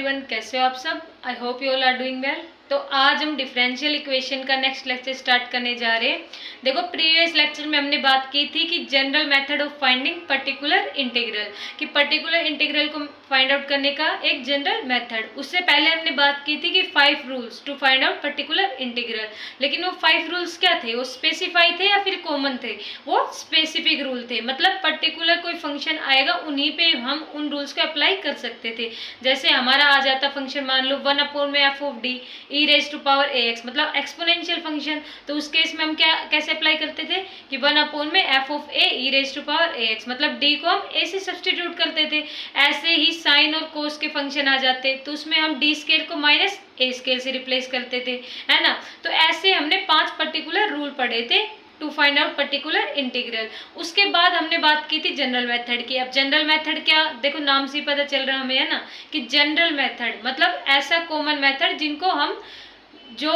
Everyone, कैसे हो आप सब। I hope you all are doing well. तो आज हम डिफरेंशियल इक्वेशन का नेक्स्ट लेक्चर स्टार्ट करने जा रहे हैं। देखो, प्रीवियस लेक्चर में हमने बात की थी कि general method of finding particular integral, कि पर्टिकुलर इंटीग्रल को फाइंड आउट करने का एक जनरल मेथड। उससे पहले हमने बात की थी कि 5 rules to find out particular integral. लेकिन वो 5 रूल्स क्या थे? वो स्पेसिफाई थे या फिर कॉमन थे? वो स्पेसिफिक रूल थे, मतलब पर्टिकुलर कोई फंक्शन आएगा उन्हीं पे हम उन रूल्स को अप्लाई कर सकते थे। जैसे हमारा आ जाता फंक्शन, मान लो 1/f(d) e⁻⁴ मतलब एक्सपोनेंशियल फंक्शन, तो उस केस में हम कैसे अप्लाई करते थे कि 1/f(a) e⁻⁴ मतलब d को हम a से सब्सटीट्यूट करते थे। ऐसे ही साइन और कोस के फंक्शन आ जाते, तो उसमें हम d स्केल को माइनस a स्केल से रिप्लेस करते थे, है ना। तो ऐसे हमने 5 पर्टिकुलर रूल पढ़े थे to find out particular integral. उसके बाद हमने बात की थी जनरल मेथड की। अब जनरल मेथड क्या, देखो नाम से ही पता चल रहा है हमें, है ना, कि जनरल मेथड मतलब ऐसा कॉमन मेथड जिनको हम जो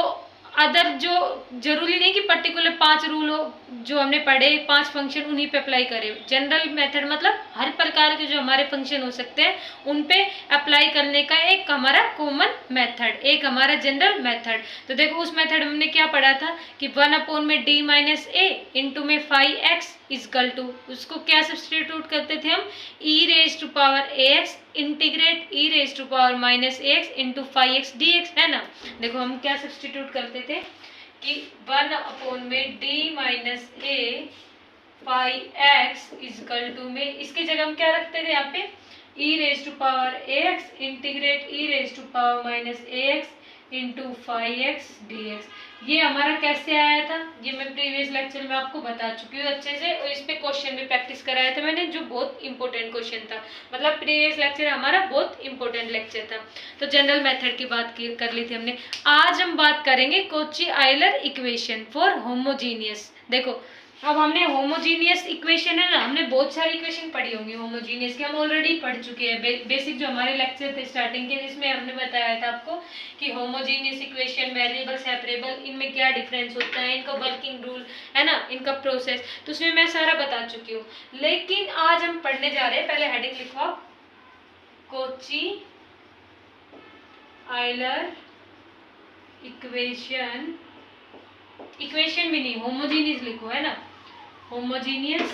अदर जो जरूरी नहीं कि पर्टिकुलर 5 रूल हो जो हमने पढ़े, 5 फंक्शन उन्हीं पे अप्लाई करें। जनरल मेथड मतलब हर प्रकार के जो हमारे फंक्शन हो सकते हैं उन पे अप्लाई करने का एक हमारा कॉमन मेथड, एक हमारा जनरल मेथड। तो देखो उस मेथड में हमने क्या पढ़ा था कि 1/d-a इंटू में 5x इजकल टू, उसको क्या सब्सटीट्यूट करते थे हम, e⁻⁴ integrate e⁻⁻⁴ into 5x dx, है ना। देखो हम क्या सब्सटीट्यूट करते थे कि 1/d-a 5x इजकल टू में इसकी जगह हम क्या रखते थे यहाँ पे, e⁻⁴ integrate e⁻⁻⁴ into 5x dx। ये हमारा कैसे आया था, ये मैं प्रीवियस लेक्चर में आपको बता चुकी हूँ अच्छे से, और इस पे क्वेश्चन भी प्रैक्टिस कराया था मैंने, जो बहुत इंपॉर्टेंट क्वेश्चन था। मतलब प्रीवियस लेक्चर हमारा बहुत इंपॉर्टेंट लेक्चर था। तो जनरल मेथड की बात कर ली थी हमने। आज हम बात करेंगे Cauchy Euler equation for homogeneous. देखो अब हमने होमोजीनियस इक्वेशन, है ना, हमने बहुत सारी इक्वेशन पढ़ी होंगी होमोजीनियस की, हम ऑलरेडी पढ़ चुके हैं। बेसिक जो हमारे लेक्चर थे स्टार्टिंग के, जिसमें हमने बताया था आपको कि होमोजीनियस इक्वेशन, वेरिएबल, सेपरेबल, इनमें क्या डिफरेंस होता है, इनका वर्किंग रूल, है ना, इनका प्रोसेस, तो उसमें मैं सारा बता चुकी हूँ। लेकिन आज हम पढ़ने जा रहे हैं, पहले हेडिंग लिखो आप, कॉची आयलर इक्वेशन, इक्वेशन भी नहीं, होमोजीनियस लिखो, है ना, homogeneous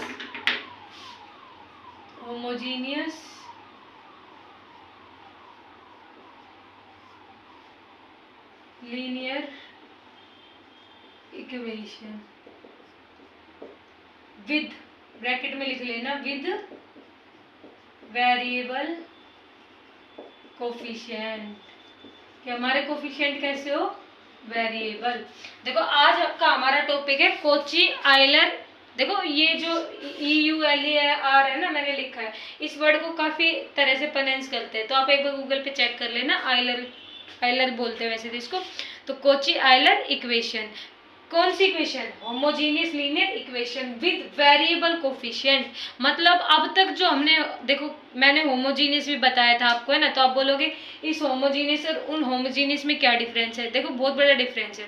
linear equation with, bracket में लिख लेना, विद वेरिएबल कोफिशिएंट, कि हमारे कोफिशिएंट कैसे हो, वेरिएबल। देखो आज आपका हमारा टॉपिक है कॉची आयलर। देखो ये जो EULER है ना, मैंने लिखा है, इस वर्ड को काफी तरह से प्रोनाउंस करते हैं, तो आप एक बार गूगल पे चेक कर लेना। आयलर बोलते हैं वैसे तो इसको। तो कॉची आयलर इक्वेशन, कौन सी equation, homogeneous linear equation with variable coefficient. मतलब अब तक जो हमने, देखो मैंने होमोजीनियस भी बताया था आपको, है ना, तो आप बोलोगे इस होमोजीनियस और उन होमोजीनियस में क्या डिफरेंस है। देखो बहुत बड़ा डिफरेंस है।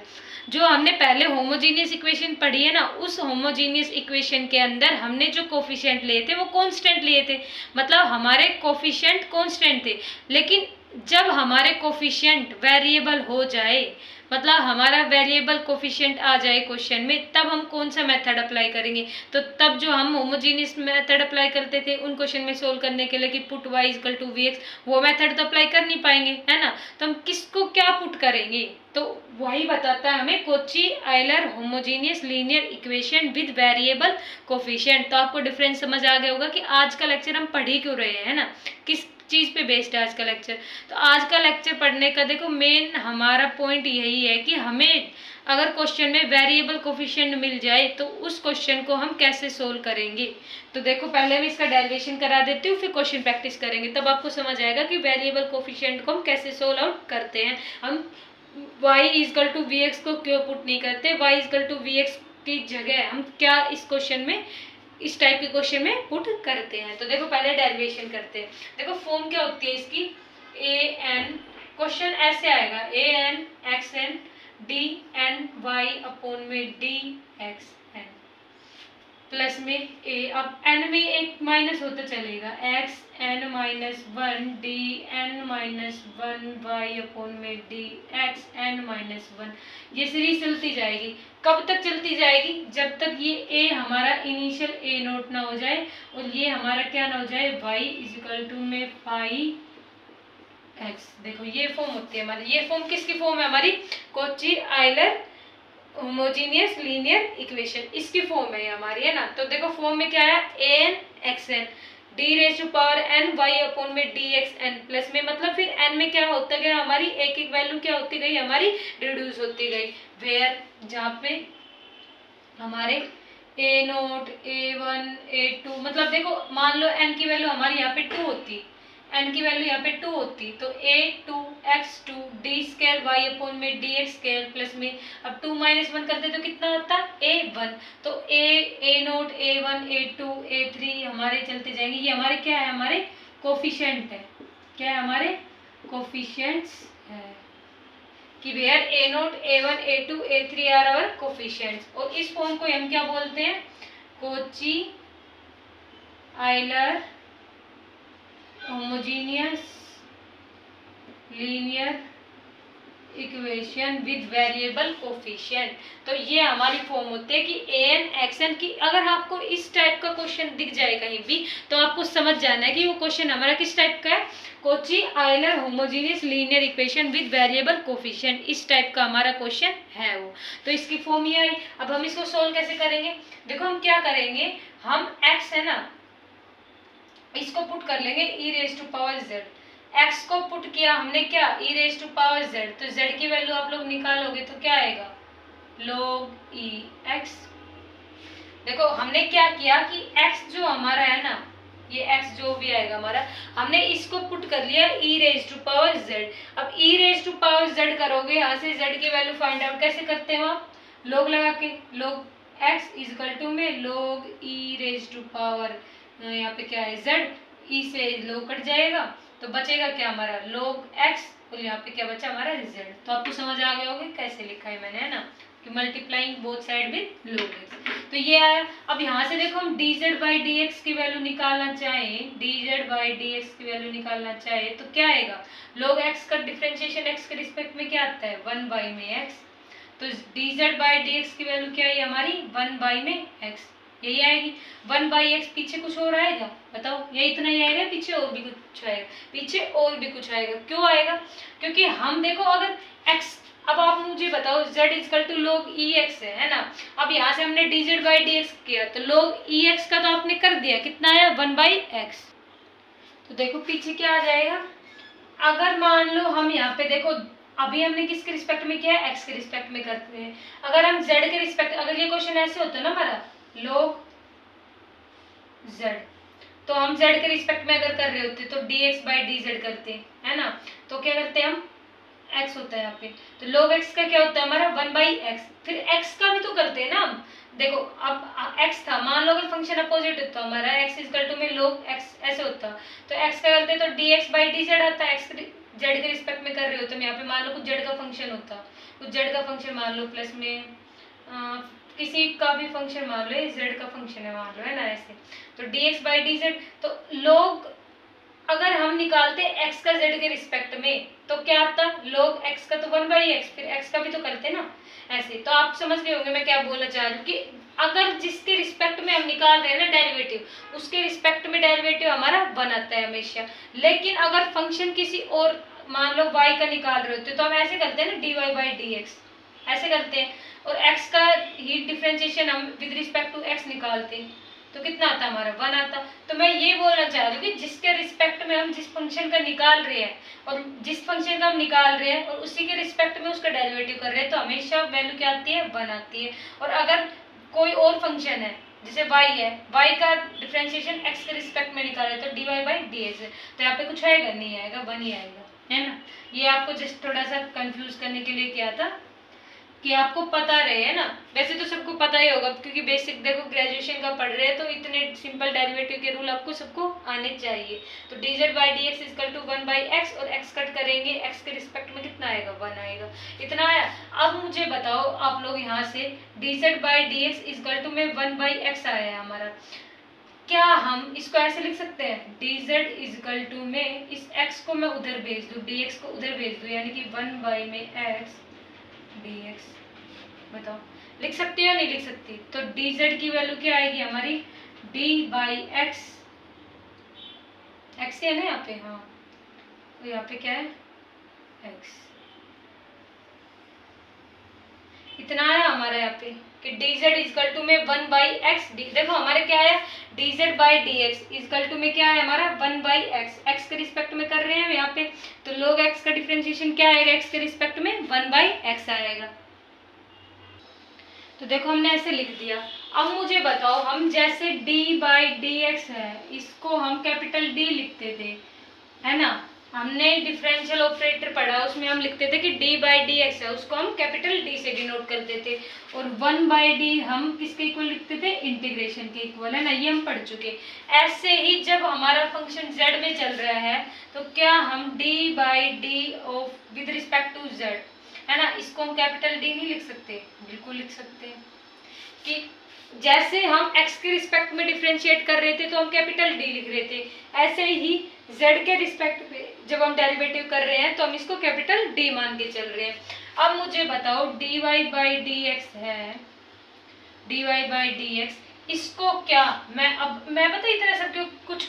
जो हमने पहले होमोजीनियस इक्वेशन पढ़ी है ना, उस होमोजीनियस इक्वेशन के अंदर हमने जो कोफिशिएंट लिए थे वो कांस्टेंट लिए थे, मतलब हमारे कोफिशिएंट कांस्टेंट थे। लेकिन जब हमारे कोफिशिएंट वेरिएबल हो जाए, मतलब हमारा वेरिएबल कोफिशिएंट आ जाए क्वेश्चन में, तब हम कौन सा मेथड अप्लाई करेंगे। तो तब जो हम होमोजीनियस मेथड अप्लाई करते थे उन क्वेश्चन में सोल्व करने के लिए कि put y equal to vx, वो मेथड तो अप्लाई कर नहीं पाएंगे, है ना। तो हम किसको क्या पुट करेंगे, तो वही बताता है हमें Cauchy Euler homogeneous linear equation with variable coefficient. तो आपको डिफरेंस समझ आ गया होगा कि आज का लेक्चर हम पढ़ ही क्यों रहे हैं, है ना, किस चीज पे बेस्ड है आज का लेक्चर। तो आज का लेक्चर पढ़ने का देखो मेन हमारा पॉइंट यही है कि हमें अगर क्वेश्चन में वेरिएबल कोफिशिएंट मिल जाए तो उस क्वेश्चन को हम कैसे सोल्व करेंगे। तो देखो पहले मैं इसका डेरिवेशन करा देती हूँ, फिर क्वेश्चन प्रैक्टिस करेंगे, तब आपको समझ आएगा कि वेरिएबल कोफिशिएंट को हम कैसे सोल्व आउट करते हैं। हम y इक्वल टू vx को क्यों पुट नहीं करते, y इक्वल टू vx की जगह हम क्या इस क्वेश्चन में, इस टाइप के क्वेश्चन में पुट करते हैं। तो देखो पहले डेरिवेशन करते हैं। देखो फॉर्म क्या होती है इसकी, an, क्वेश्चन ऐसे आएगा an xn dn y upon में dxn, प्लस में ए, अब एन में एक माइनस होता चलेगा, X N minus one D N minus one Y upon में D x N minus one. ये सीरीज चलती जाएगी। कब तक चलती जाएगी? जब तक ये ए हमारा इनिशियल ए नोट ना हो जाए और ये हमारा क्या ना हो जाए, वाई इज इक्वल टू में पाई एक्स। देखो ये फॉर्म होती है हमारी। ये फॉर्म किसकी फॉर्म है हमारी? Cauchy Euler homogeneous linear equation, इसकी फॉर्म है हमारी, है ना। तो देखो फॉर्म में क्या है, n x N d raise to power n Y upon में डी एक्स एन प्लस में, मतलब फिर एन में क्या होता गया हमारी, एक एक वैल्यू क्या होती गई हमारी, रिड्यूस होती गई। वेयर जहाँ पे हमारे A note A one A two, मतलब देखो मान लो एन की वैल्यू हमारी यहाँ पे 2 होती, एन की वैल्यू यहाँ पे 2 होती, तो A two X two D square Y upon में डी एक्स स्केयर प्लस में, अब 2 माइनस 1 करते तो कितना होता, ए वन। तो A note A one A two A three हमारे चलते जाएंगे। ये हमारे क्या है, हमारे कोफिशिएंट है। क्या है हमारे कोफिशिएंट्स है कि where a note A one A two A three are our coefficients. और इस फॉर्म को हम क्या बोलते हैं, Cauchy Euler homogeneous linear equation with variable coefficient. तो ये हमारी फॉर्म होती है कि ए एन एक्स एन की। अगर आपको इस टाइप का क्वेश्चन दिख जाए कहीं भी तो आपको समझ जाना है कि वो क्वेश्चन हमारा किस टाइप का है, Kochi Euler homogeneous linear equation with variable coefficient, इस टाइप का हमारा क्वेश्चन है वो। तो इसकी फॉर्म ये आई। अब हम इसको सोल्व कैसे करेंगे, देखो हम क्या करेंगे, हम एक्स है ना, इसको पुट कर लेंगे E raise to power Z. X को पुट किया हमने क्या, E raise to power Z, तो जेड की वैल्यू आप लोग निकालोगे तो क्या आएगा, log ई एक्स। देखो हमने क्या किया कि एक्स जो हमारा है ना, ये एक्स जो भी आएगा हमारा, हमने इसको पुट कर लिया ई रेज टू पावर जेड। अब ई रेज टू पावर जेड करोगे, यहाँ से जेड की वैल्यू फाइंड आउट कैसे करते हो आप, log लगा के, log x is equal to में log e raise to power, यहाँ पे क्या है z, ई से log कट जाएगा तो बचेगा क्या हमारा log x, और यहाँ पे क्या बचा हमारा z। तो आपको समझ आ गया होगा कैसे लिखा है मैंने, है ना, कि multiplying both side with log x। तो ये आया। अब यहाँ से देखो हम dz बाई dx की वैल्यू निकालना चाहें, dz बाई dx की वैल्यू निकालना चाहे तो क्या आएगा, log x का डिफरेंशिएशन x के रिस्पेक्ट में क्या आता है, 1 बाई में x। तो dz बाई dx की वैल्यू क्या है हमारी, 1 बाई में x, यही आएगी। 1 बाई एक्स, पीछे कुछ और आएगा बताओ, ये इतना ही आएगा, पीछे और भी कुछ आएगा, पीछे और भी कुछ आएगा। क्यों आएगा, क्योंकि हम देखो अगर x, अब आप मुझे बताओ z equal to log e x है ना। अब यहाँ से हमने dz बाई डी एक्स किया तो log ई एक्स का तो आपने कर दिया, कितना आया 1 बाई एक्स। तो देखो पीछे क्या आ जाएगा, अगर मान लो हम यहाँ पे देखो अभी हमने किसके रिस्पेक्ट में किया है, x के रिस्पेक्ट में करते हैं। अगर हम z के रिस्पेक्ट, अगर ये क्वेश्चन ऐसे होता है ना हमारा log z, तो हम z के रिस्पेक्ट में अगर कर रहे होते तो dx बाई dz करते, है ना। तो क्या करते हैं हम, x होता है यहाँ पे, तो log x का क्या होता है हमारा 1 बाई एक्स। फिर x का भी तो करते हैं ना हम, देखो अब x था, मान लो अगर फंक्शन अपोजिट होता हमारा x इक्वल टू में log x ऐसे होता, तो x का करते तो dx बाई dz आता है, x z के रिस्पेक्ट में कर रहे होते हम। यहाँ पे मान लो कुछ z का फंक्शन होता, कुछ z का फंक्शन मान लो प्लस में किसी का भी फंक्शन मान लो, z का फंक्शन है मान लो, है ना ऐसे, तो dx बाई dz। तो log अगर हम निकालते x का z के रिस्पेक्ट में तो क्या आता, log x का तो 1 बाई x, फिर x का भी तो करते ना ऐसे। तो आप समझ गए होंगे मैं क्या बोलना चाह रही हूँ, कि अगर जिसके रिस्पेक्ट में हम निकाल रहे हैं ना डेरिवेटिव, उसके रिस्पेक्ट में डेरिवेटिव हमारा 1 आता है हमेशा। लेकिन अगर फंक्शन किसी और मान लो y का निकाल रहे होते तो हम ऐसे करते हैं ना, dy बाई dx ऐसे करते हैं, और x का ही डिफरेंशिएशन हम विद रिस्पेक्ट टू x निकालते हैं तो कितना आता हमारा 1 आता। तो मैं ये बोलना चाह रही हूँ कि जिसके रिस्पेक्ट में हम जिस फंक्शन का निकाल रहे हैं और जिस फंक्शन का हम निकाल रहे हैं और उसी के रिस्पेक्ट में उसका डेरिवेटिव कर रहे हैं तो हमेशा वैल्यू क्या आती है, 1 आती है। और अगर कोई और फंक्शन है जैसे y है, y का डिफरेंशिएशन x के रिस्पेक्ट में निकाले तो dy बाई dx है, तो यहाँ पे कुछ आएगा नहीं, आएगा 1 ही आएगा, है ना। ये आपको जस्ट थोड़ा सा कंफ्यूज करने के लिए किया था कि आपको पता रहे, है ना। वैसे तो सबको पता ही होगा क्योंकि बेसिक देखो ग्रेजुएशन का पढ़ रहे हैं तो इतने सिंपल डेरिवेटिव के रूल आपको सबको आने चाहिए। तो dz by dx equal to 1 by x, और x कट करेंगे, x के रिस्पेक्ट में कितना आएगा 1 आएगा, इतना आया। अब मुझे बताओ आप लोग यहाँ से dz by D x is equal to में 1 बाई एक्स आया है हमारा, क्या हम इसको ऐसे लिख सकते हैं dz इजकल टू में इस x को मैं उधर भेज दूँ, dx को उधर भेज दूँ, यानी कि 1 बाई में x dx, बताओ लिख सकती हो नहीं लिख सकती? तो dz की वैल्यू क्या आएगी हमारी d बाई एक्स, एक्स है ना यहाँ पे, हाँ तो यहाँ पे क्या है x, इतना आया हमारा यहाँ पे कि dz इजकल टू में 1 बाई एक्स, देखो हमारे क्या आया dz by D x is equal to में क्या है हमारा 1 बाई एक्स, एक्स के रिस्पेक्ट में कर रहे हैं यहाँ पे, तो log x का डिफरेंशिएशन क्या आएगा x के रिस्पेक्ट में 1 बाई एक्स आएगा। तो देखो हमने ऐसे लिख दिया। अब मुझे बताओ हम जैसे d बाई डी एक्स है इसको हम कैपिटल D लिखते थे, है ना, हमने डिफरेंशियल ऑपरेटर पढ़ा उसमें हम लिखते थे कि d बाई डी एक्स है उसको हम कैपिटल D से डिनोट करते थे, और 1 बाई डी हम किसके इक्वल लिखते थे इंटीग्रेशन के इक्वल, है ना, ये हम पढ़ चुके। ऐसे ही जब हमारा फंक्शन z में चल रहा है तो क्या हम d by d of with respect to z, है ना, इसको हम कैपिटल D नहीं लिख सकते? बिल्कुल लिख सकते हैं कि जैसे हम x के रिस्पेक्ट में डिफरेंशिएट कर रहे थे तो हम कैपिटल D लिख रहे थे, ऐसे ही z के रिस्पेक्ट पे जब हम डेरिवेटिव कर रहे हैं तो हम इसको कैपिटल D मान के चल रहे हैं। अब मुझे बताओ dy बाई डी एक्स है, dy बाई डी एक्स, इसको क्या मैं पता इतना सब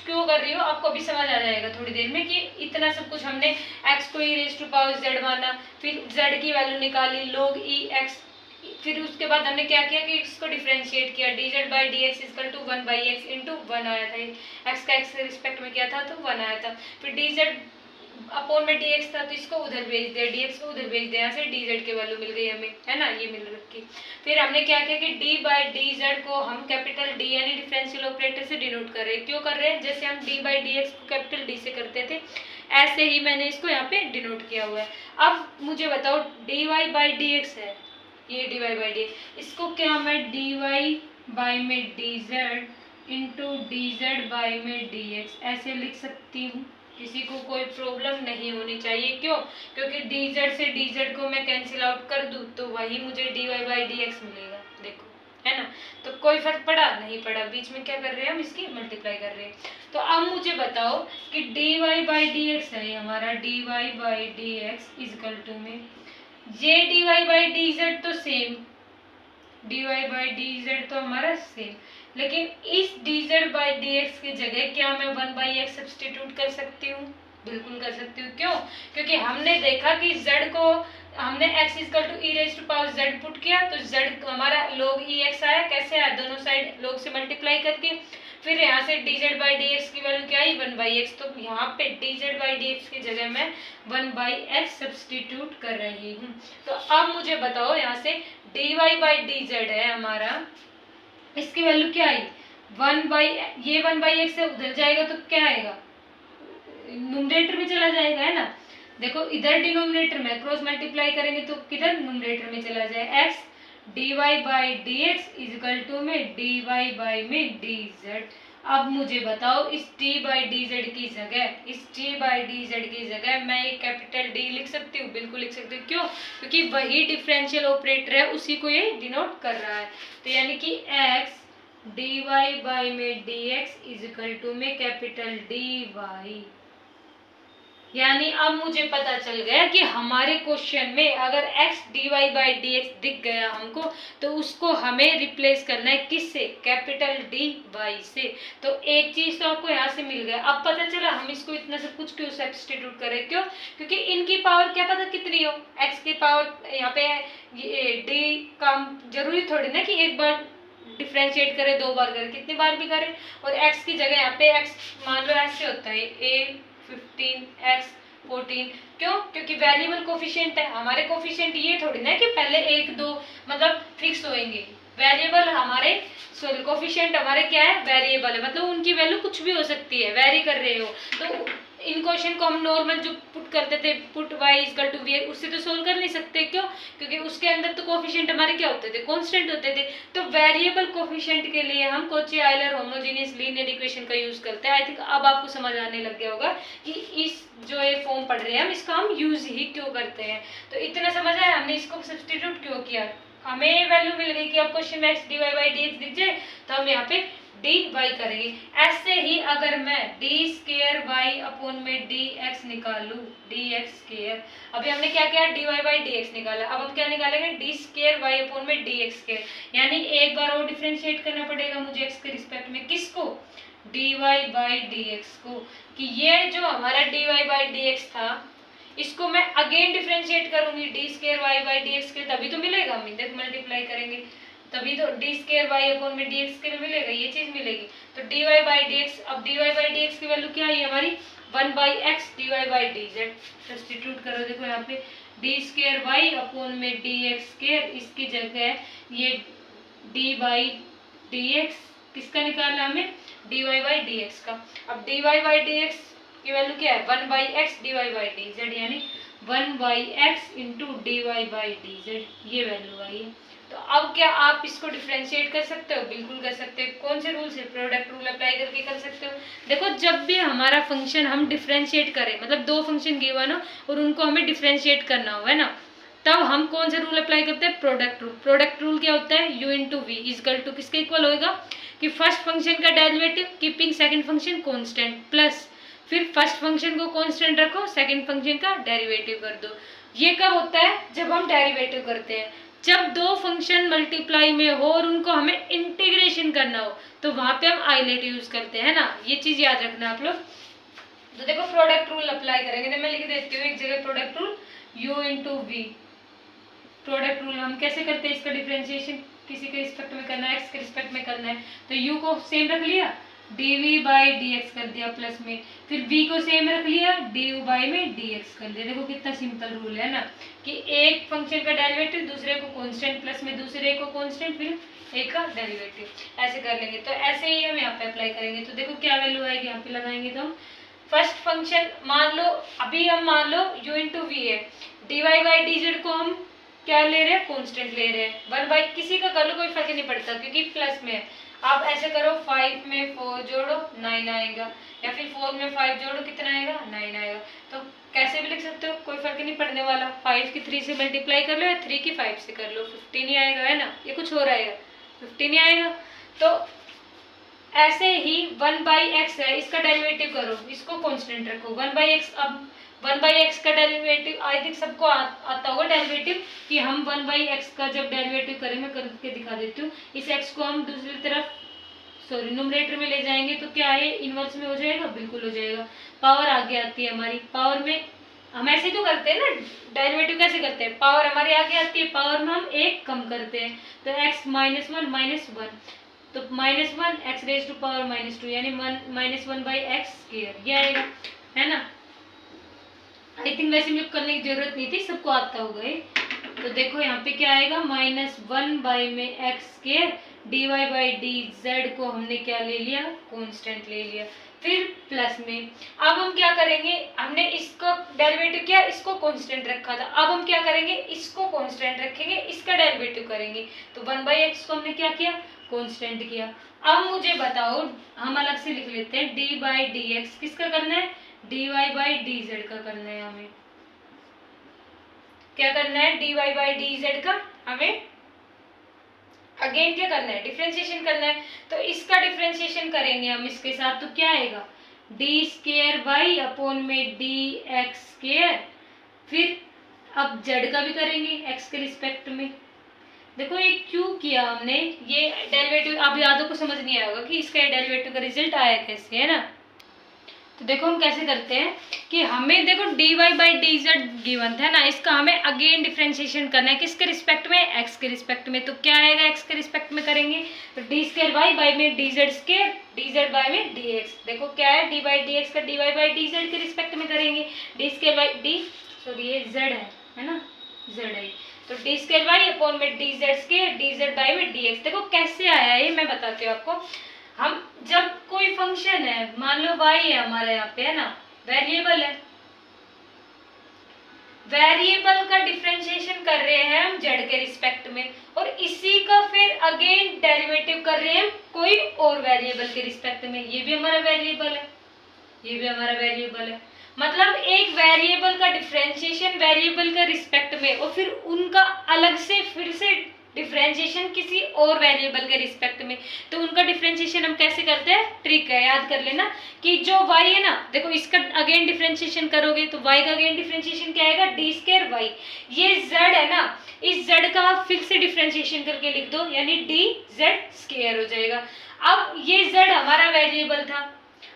क्यों कर रही हूँ, आपको अभी समझ आ जाएगा थोड़ी देर में कि इतना सब कुछ हमने x को e raise to power z माना, फिर z की वैल्यू निकाली log e x, फिर उसके बाद हमने क्या किया कि इसको डिफरेंशिएट किया dz by D x is equal to 1 by x into 1 आया था, x का x के रिस्पेक्ट में किया था तो 1 आया था, फिर dz अपॉन में dx था तो इसको उधर भेज दिया, dx को उधर भेज दिया, यहाँ से dz की वैल्यू मिल गई हमें, है ना, ये मिल रखी। फिर हमने क्या किया कि d बाई dz को हम कैपिटल D यानी डिफरेंशियल ऑपरेटर से डिनोट कर रहे हैं, क्यों कर रहे हैं, जैसे हम d बाई डी एक्स को कैपिटल D से करते थे ऐसे ही मैंने इसको यहाँ पे डिनोट किया हुआ है। अब मुझे बताओ dy बाई डी एक्स है, ये dy बाई डी, इसको क्या मैं dy बाई में dz इंटू dz बाई में dx ऐसे लिख सकती हूँ, किसी को कोई प्रॉब्लम नहीं होनी चाहिए, क्यों, क्योंकि dz से dz को मैं कैंसिल आउट कर दूँ तो वही मुझे dy बाई dx मिलेगा, देखो, है ना, तो कोई फर्क पड़ा नहीं पड़ा, बीच में क्या कर रहे हैं हम इसकी मल्टीप्लाई कर रहे हैं। तो अब मुझे बताओ कि dy बाई dx है हमारा dy by dx is equal to में ये dy बाई dz तो सेम, dy बाई dz तो हमारा सेम, लेकिन इस dz बाई dx की जगह क्या मैं 1 बाई एक्स सब्सटीट्यूट कर सकती हूँ? बिल्कुल कर सकती हूँ, क्यों, क्योंकि हमने देखा कि z को हमने x is equal to e raise to power z put किया तो z हमारा log e x आया, कैसे आया, दोनों साइड log से मल्टीप्लाई करके, फिर यहाँ से dz बाई dx की वैल्यू क्या आई 1 बाई एक्स, तो यहाँ पे dz बाई dx की जगह मैं 1 बाई एक्स सब्सटीट्यूट कर रही हूँ। तो अब मुझे बताओ यहाँ से dy बाई dz है हमारा, इसकी वैल्यू क्या आई 1 बाई, ये 1 बाई एक्स से उधर जाएगा तो क्या आएगा, न्यूमरेटर में चला जाएगा, है ना, देखो इधर डिनोमिनेटर में क्रॉस मल्टीप्लाई करेंगे तो किधर न्यूमरेटर में चला जाए x dy by dx is equal to में dy बाई में dz। अब मुझे बताओ इस d बाई dz की जगह, इस d बाई dz की जगह मैं एक कैपिटल D लिख सकती हूँ, बिल्कुल लिख सकती हूँ, क्यों, क्योंकि वही डिफरेंशियल ऑपरेटर है उसी को ये डिनोट कर रहा है, तो यानी कि x dy बाई में dx इजकल टू में कैपिटल dy, यानी अब मुझे पता चल गया कि हमारे क्वेश्चन में अगर x dy बाई dx दिख गया हमको तो उसको हमें रिप्लेस करना है किससे, कैपिटल dy से। तो एक चीज तो आपको यहाँ से मिल गया। अब पता चला हम इसको इतना सब कुछ क्यों सब्स्टिट्यूट करें, क्यों, क्योंकि इनकी पावर क्या पता कितनी हो, x की पावर यहाँ पे d का जरूरी थोड़ी ना कि एक बार डिफरेंशिएट करें, 2 बार करें, कितनी बार भी करें, और x की जगह यहाँ पे x मान लो ऐसे होता है a15 x 14, क्यों, क्योंकि वेरिएबल कोफिशिएंट है, हमारे कोफिशिएंट ये थोड़ी ना कि पहले 1 2 मतलब फिक्स होएंगे, वेरिएबल हमारे कोफिशिएंट हमारे क्या है, वेरिएबल है, मतलब उनकी वैल्यू कुछ भी हो सकती है, वेरी कर रहे हो, तो इन क्वेश्चन को हम नॉर्मल जो पुट करते थे, put y equal to v, उससे तो सोल्व कर नहीं सकते। क्यों? क्योंकि उसके अंदर तो कोफिशिएंट हमारे क्या होते थे, कांस्टेंट होते थे। तो वेरिएबल कोफिशिएंट के लिए हम Cauchy Euler homogeneous linear equation का यूज करते हैं। आई थिंक अब आपको समझ आने लग गया होगा कि इस जो ये फॉर्म पढ़ रहे हैं हम, इसका हम यूज ही क्यों करते हैं। तो इतना समझ आया हमने इसको सब्स्टिट्यूट क्यों किया। हमें वैल्यू मिल गई कि अब क्वेश्चन में x dy by dx दिख जाए तो हम यहाँ पे dy करेंगे। ऐसे ही अगर मैं डी स्केयर वाई अपॉन में dx निकालू, dx स्केयर, अभी हमने क्या किया, dy by dx निकाला, अब हम क्या निकालेंगे, डी स्केयर वाई अपॉन में dx स्केयर, यानी एक बार और डिफरेंशिएट करना पड़ेगा मुझे x के रिस्पेक्ट में, किसको, dy by dx को, कि ये जो हमारा dy by dx था इसको मैं अगेन डिफरेंशिएट करूंगी d square y by D x के, तभी तो मिलेगा। हम इधर मल्टीप्लाई करेंगे तभी तो डी स्केयर वाई अपॉन में डी एक्स के मिलेगा, ये चीज मिलेगी। तो D Y by D X, अब D Y by D x की वैल्यू क्या है हमारी, 1 by x D Y by D Z. Substitute करो, देखो यहाँ पे डी स्केयर वाई अपॉन में डी एक्स स्केयर, इसकी जगह ये डी बाई डी एक्स किसका निकालना हमें, d Y by D x का। अब D Y by D x की वैल्यू क्या है, 1 by x D Y by D z, यानी 1 by x into d Y by D z, ये वैल्यू आई है। तो अब क्या आप इसको डिफरेंशिएट कर सकते हो, बिल्कुल कर सकते हो। कौन से रूल से, प्रोडक्ट रूल अप्लाई करके कर सकते हो। देखो जब भी हमारा फंक्शन हम डिफरेंशिएट करें, मतलब दो फंक्शन गिवन हो और उनको हमें डिफरेंशिएट करना हो, है ना, तब हम कौन सा रूल अप्लाई करते हैं, प्रोडक्ट रूल। प्रोडक्ट रूल क्या होता है, u into v equal to किसके इक्वल होगा, कि फर्स्ट फंक्शन का derivative keeping second function constant, plus फिर फर्स्ट फंक्शन को कांस्टेंट रखो, सेकंड फंक्शन का डेरिवेटिव कर दो। ये कब होता है, जब हम डेरिवेटिव करते हैं, जब दो फंक्शन मल्टीप्लाई में हो और उनको हमें इंटीग्रेशन करना हो तो वहां पे हम आइलेट यूज करते हैं ना, ये चीज याद रखना आप लोग। तो देखो प्रोडक्ट रूल अप्लाई करेंगे, तो मैं लिख देती हूँ एक जगह product rule u into v. Product rule हम कैसे करते हैं, इसका डिफरेंशिएशन किसी के रिस्पेक्ट में करना है, x के रिस्पेक्ट में करना है, तो u को सेम रख लिया, dv बाई dx कर दिया प्लस में, फिर v को सेम रख लिया, du बाई में dx कर दिया। देखो कितना सिंपल रूल है ना, कि एक फंक्शन का डेरिवेटिव दूसरे को कांस्टेंट प्लस में दूसरे को कांस्टेंट फिर एक का डेरिवेटिव, ऐसे कर लेंगे। तो ऐसे ही हम यहाँ पे अप्लाई करेंगे। तो देखो क्या वैल्यू आएगी, यहाँ पे लगाएंगे तो हम फर्स्ट फंक्शन मान लो, अभी हम मान लो u इंटू वी है, d Y by D z को हम क्या ले रहे हैं, कांस्टेंट ले रहे हैं। 1 बाई किसी का कर लो, कोई फर्क नहीं पड़ता क्योंकि प्लस में है। आप ऐसे करो, 5 में 4 जोड़ो 9 आएगा, या फिर 4 में 5 जोड़ो कितना आएगा, 9 आएगा। तो कैसे भी लिख सकते हो, कोई फर्क नहीं पड़ने वाला। 5 की 3 से मल्टीप्लाई कर लो या 3 की 5 से कर लो, 15 ही आएगा, है ना, ये कुछ और आएगा, 15 ही आएगा। तो ऐसे ही 1 बाई एक्स है, इसका डेरिवेटिव करो, इसको कांस्टेंट रखो, 1 बाई एक्स। अब 1 बाई एक्स का डेरिवेटिव आई थिंक सबको आता होगा डेरिवेटिव, कि हम 1 बाई एक्स का जब डेरिवेटिव करें, मैं करके दिखा देती हूँ। इस एक्स को हम दूसरी तरफ न्यूमरेटर में ले जाएंगे तो क्या है, इनवर्स में हो जाएगा, बिल्कुल हो जाएगा। पावर आगे आती है हमारी, पावर में हम ऐसे तो करते हैं ना, डेरिवेटिव कैसे करते हैं, पावर हमारी आगे आती है, पावर में हम एक कम करते हैं, तो x minus one minus one, तो -1 x रेज टू पावर -2, यानी -1 बाई एक्स स्क्वायर, ये आएगा, है ना। आई थिंक वैसे मुझे करने की जरूरत नहीं थी, सबको आता होगा ये। तो देखो यहाँ पे क्या आएगा, -1 बाई में x square, d Y by D z को हमने क्या ले लिया, कांस्टेंट ले लिया, फिर प्लस में। अब हम क्या करेंगे, हमने इसको डेरिवेटिव किया, इसको कांस्टेंट रखा था, अब हम क्या करेंगे, इसको कांस्टेंट रखेंगे, इसका डेरिवेटिव करेंगे। तो 1 बाई एक्स को हमने क्या किया, कांस्टेंट किया। अब मुझे बताओ, हम अलग से लिख लेते हैं, डी बाई डी एक्स किसका करना है, d Y by D Z का करना है। हमें क्या करना है, d Y by D Z का हमें अगेन क्या करना है, डिफरेंशिएशन करना है। तो इसका डिफरेंशिएशन करेंगे हम इसके साथ, तो क्या आएगा, डी स्केयर वाई अपॉन में डी एक्स स्केयर, फिर अब जेड का भी करेंगे एक्स के रिस्पेक्ट में। देखो ये क्यों किया हमने, ये डेरिवेटिव अब यादों को समझ नहीं आएगा कि इसका डेरिवेटिव का रिजल्ट आया कैसे, है ना। तो देखो हम कैसे करते हैं कि हमें देखो d Y by D z given था ना, इसका हमें अगेन डिफरेंशिएशन करना है, किसके रिस्पेक्ट में, एक्स के रिस्पेक्ट में। तो क्या आएगा, एक्स के रिस्पेक्ट में करेंगे तो डी स्केयर वाई बाई में d z square, d z by में डी एक्स। देखो क्या है, डी बाई डी एक्स का d Y by D z के रिस्पेक्ट में करेंगे, d square y d, sorry ये जेड है ना, जेड है, तो डी स्केयर वाई अपॉन में d z square, d z by में डी एक्स। देखो कैसे आया ये मैं बताती हूँ आपको। हम जब कोई फंक्शन है, मान लो y है हमारा यहाँ पे, है ना, वेरिएबल है, वेरिएबल का डिफरेंशिएशन कर रहे हैं हम जेड के रिस्पेक्ट में, और इसी का फिर अगेन डेरिवेटिव कर रहे हैं कोई और वेरिएबल के रिस्पेक्ट में। ये भी हमारा वेरिएबल है, ये भी हमारा वेरिएबल है। मतलब एक वेरिएबल का डिफरेंशिएशन वेरिएबल का रिस्पेक्ट में, और फिर उनका अलग से फिर से डिफरेंशिएशन किसी और वेरिएबल के रिस्पेक्ट में। तो उनका डिफरेंशिएशन हम कैसे करते हैं, ट्रिक है, याद कर लेना कि जो y है ना, देखो इसका अगेन डिफरेंशिएशन करोगे तो y का अगेन डिफरेंशिएशन क्या आएगा, डी स्क्वायर वाई। ये z है ना, इस z का आप फिर से डिफरेंशिएशन करके लिख दो, यानी डी जेड स्क्वायर हो जाएगा। अब ये z हमारा वेरिएबल था,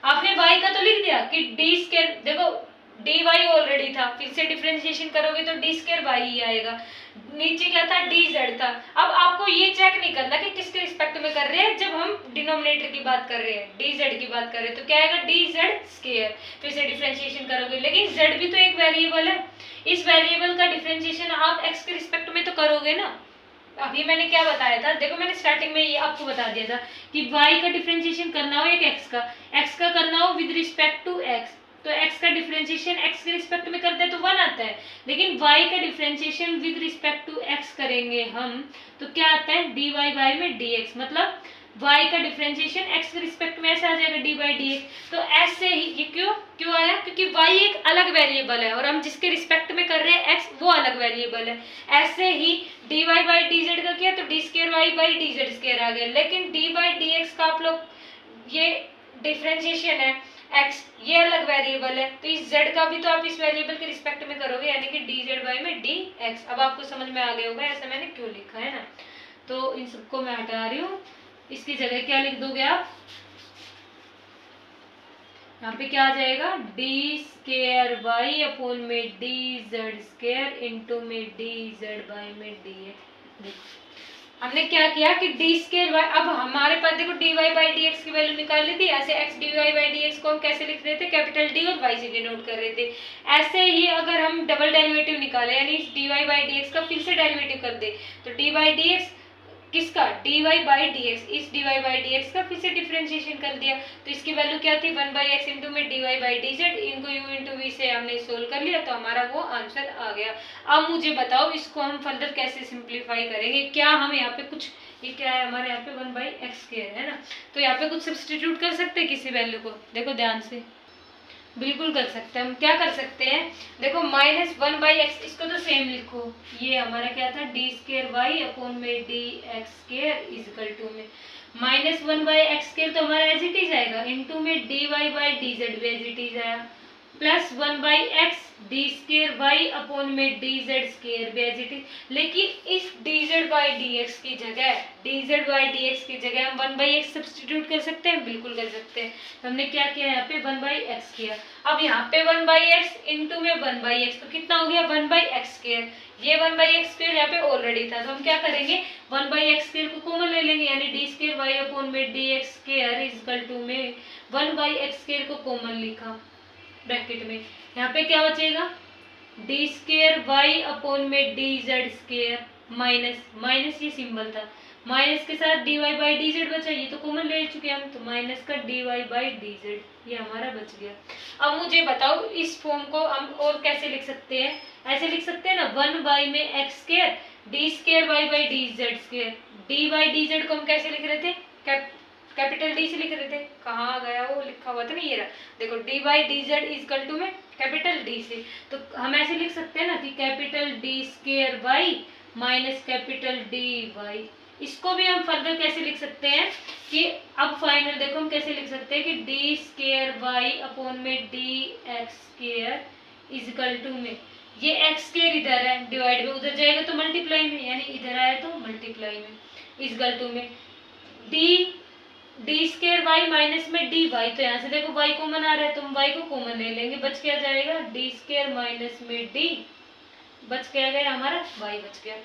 आपने y का तो लिख दिया कि डी स्क्वायर, देखो डी वाई ऑलरेडी था, फिर से डिफरेंशिएशन करोगे तो डी स्क्वायर वाई ही आएगा। नीचे क्या था, डी जेड था। अब आपको ये चेक नहीं करना कि किसके रिस्पेक्ट में कर रहे हैं, जब हम डिनोमिनेटर की बात कर रहे हैं, डी जेड की बात कर रहे हैं, तो क्या आएगा, डी जेड स्क्वायर। फिर से डिफरेंशिएशन करोगे, लेकिन जेड भी तो एक वेरिएबल है, इस वेरिएबल का डिफरेंशिएशन आप एक्स के रिस्पेक्ट में तो करोगे ना। अभी मैंने क्या बताया था, देखो मैंने स्टार्टिंग में ये आपको बता दिया था कि y का डिफरेंशिएशन करना हो एक x का करना हो विद रिस्पेक्ट टू x, तो x का डिफरेंशिएशन x के रिस्पेक्ट में करते हैं तो 1 आता है, लेकिन y का differentiation with respect to x करेंगे हम तो क्या आता है, dy बाय में dx। मतलब y का डिफरेंशिएशन x के रिस्पेक्ट में ऐसे आ जाएगा डी बाई डी एक्स। तो ऐसे ही ये क्यों आया, क्योंकि y एक अलग वेरिएबल है और हम जिसके रिस्पेक्ट में कर रहे हैं x वो अलग वेरिएबल है। ऐसे ही dy बाई डी जेड का किया तो D square Y by D Z square आ गया, लेकिन डी बाई डी एक्स का आप लोग ये डिफरेंशिएशन है x, ये अलग वेरिएबल है, तो इस z का भी तो आप इस वेरिएबल के रिस्पेक्ट में करोगे, यानी कि डी जेड बाई में डी एक्स। अब आपको समझ में आ गया होगा ऐसा मैंने क्यों लिखा है ना। तो इन सबको मैं हटा रही हूँ, इसकी जगह क्या लिख दोगे आप, यहाँ पे क्या आ जाएगा, डी स्क्वायर वाई अपॉन में डी जेड स्क्वायर इंटू में डी जेड बाई में डी एक्स। देखो हमने क्या किया कि डी स्क्वायर वाई, अब हमारे पास देखो d Y by D x की वैल्यू निकाल ली थी, ऐसे x D Y by D x को हम कैसे लिख रहे थे, कैपिटल डी और वाई से डिनोट कर रहे थे। ऐसे ही अगर हम डबल डेरिवेटिव निकाले, यानी D Y by D x का फिर से डेरिवेटिव कर दे, तो डी बाई डी एक्स किसका, D Y by D X, इस D Y by D x का फिर से डिफरेंशिएशन कर दिया, तो इसकी वैल्यू क्या थी, 1 बाई एक्स इंटू में d Y by D z, इनको यू इंटू वी से हमने सोल्व कर लिया, तो हमारा वो आंसर आ गया। अब मुझे बताओ इसको हम फर्दर कैसे सिंप्लीफाई करेंगे, क्या हम यहाँ पे कुछ, ये क्या है हमारे यहाँ पे 1 बाई एक्स स्क्वायर है ना, तो यहाँ पे कुछ सब्सटीट्यूट कर सकते हैं किसी वैल्यू को, देखो ध्यान से, बिल्कुल कर सकते हैं। हम क्या कर सकते हैं, देखो -1 बाई एक्स, इसको तो सेम लिखो, ये हमारा क्या था, डी स्क्वायर वाई अपॉन में D x square equal to में -1 बाई एक्स स्क्वायर तो हमारा एज इट इज आएगा, इंटू में d Y by D z भी एज इट इज आया, plus 1 by x d square Y upon में d Z square भी एज इट इज, लेकिन इस d z by D x की जगह, d z by D x की जगह हम 1 बाई एक्स सब्सटीट्यूट कर सकते हैं, बिल्कुल कर सकते हैं। तो हमने क्या किया, यहाँ पे 1 बाई एक्स किया, अब यहाँ पे 1 बाई एक्स इंटू में 1 बाई एक्स, तो कितना हो गया, 1 बाई एक्स स्क्वायर, ये 1 बाई एक्स स्क्वायर यहाँ पे ऑलरेडी था, तो हम क्या करेंगे, 1 बाई एक्स स्क्वायर को कॉमन ले लेंगे, यानी डी स्क्वायर वाई अपॉन में D x square equal to में 1 बाई एक्स स्क्वायर को कॉमन लिखा ब्रैकेट में, यहाँ पे क्या बचेगा, डी स्क्वायर वाई अपॉन में d Z square minus minus, ये सिंबल था, माइनस के साथ d Y by D z बचा, ये तो कॉमन ले चुके हम, तो माइनस का d Y by D z, ये हमारा बच गया। अब मुझे बताओ इस फॉर्म को हम और कैसे लिख सकते हैं, ऐसे लिख सकते हैं ना, 1 बाई में x square D square Y by D Z square, d y d z को हम कैसे लिख रहे थे, कैपिटल डी से लिख रहे थे, कहाँ गया वो लिखा हुआ था ना, ये रहा, देखो d by D z equal to में कैपिटल डी से, तो हम ऐसे लिख सकते हैं ना कि capital d square y minus capital D y. इसको भी हम फर्दर कैसे लिख सकते हैं कि अब फाइनल देखो हम कैसे लिख सकते हैं कि डी स्क्वायर वाई अपॉन में D x square equal to में, ये एक्स स्क्वायर इधर है, डिवाइड में उधर जाएगा तो मल्टीप्लाई में, यानी इधर आया तो मल्टीप्लाई में, इजकल टू में डी स्क्वायर वाई माइनस में डी वाई, तो यहाँ से देखो वाई कॉमन आ रहा है तो हम वाई को कॉमन ले लेंगे, बच क्या जाएगा, डी स्क्वायर माइनस में डी, बच क्या गया हमारा, वाई बच गया,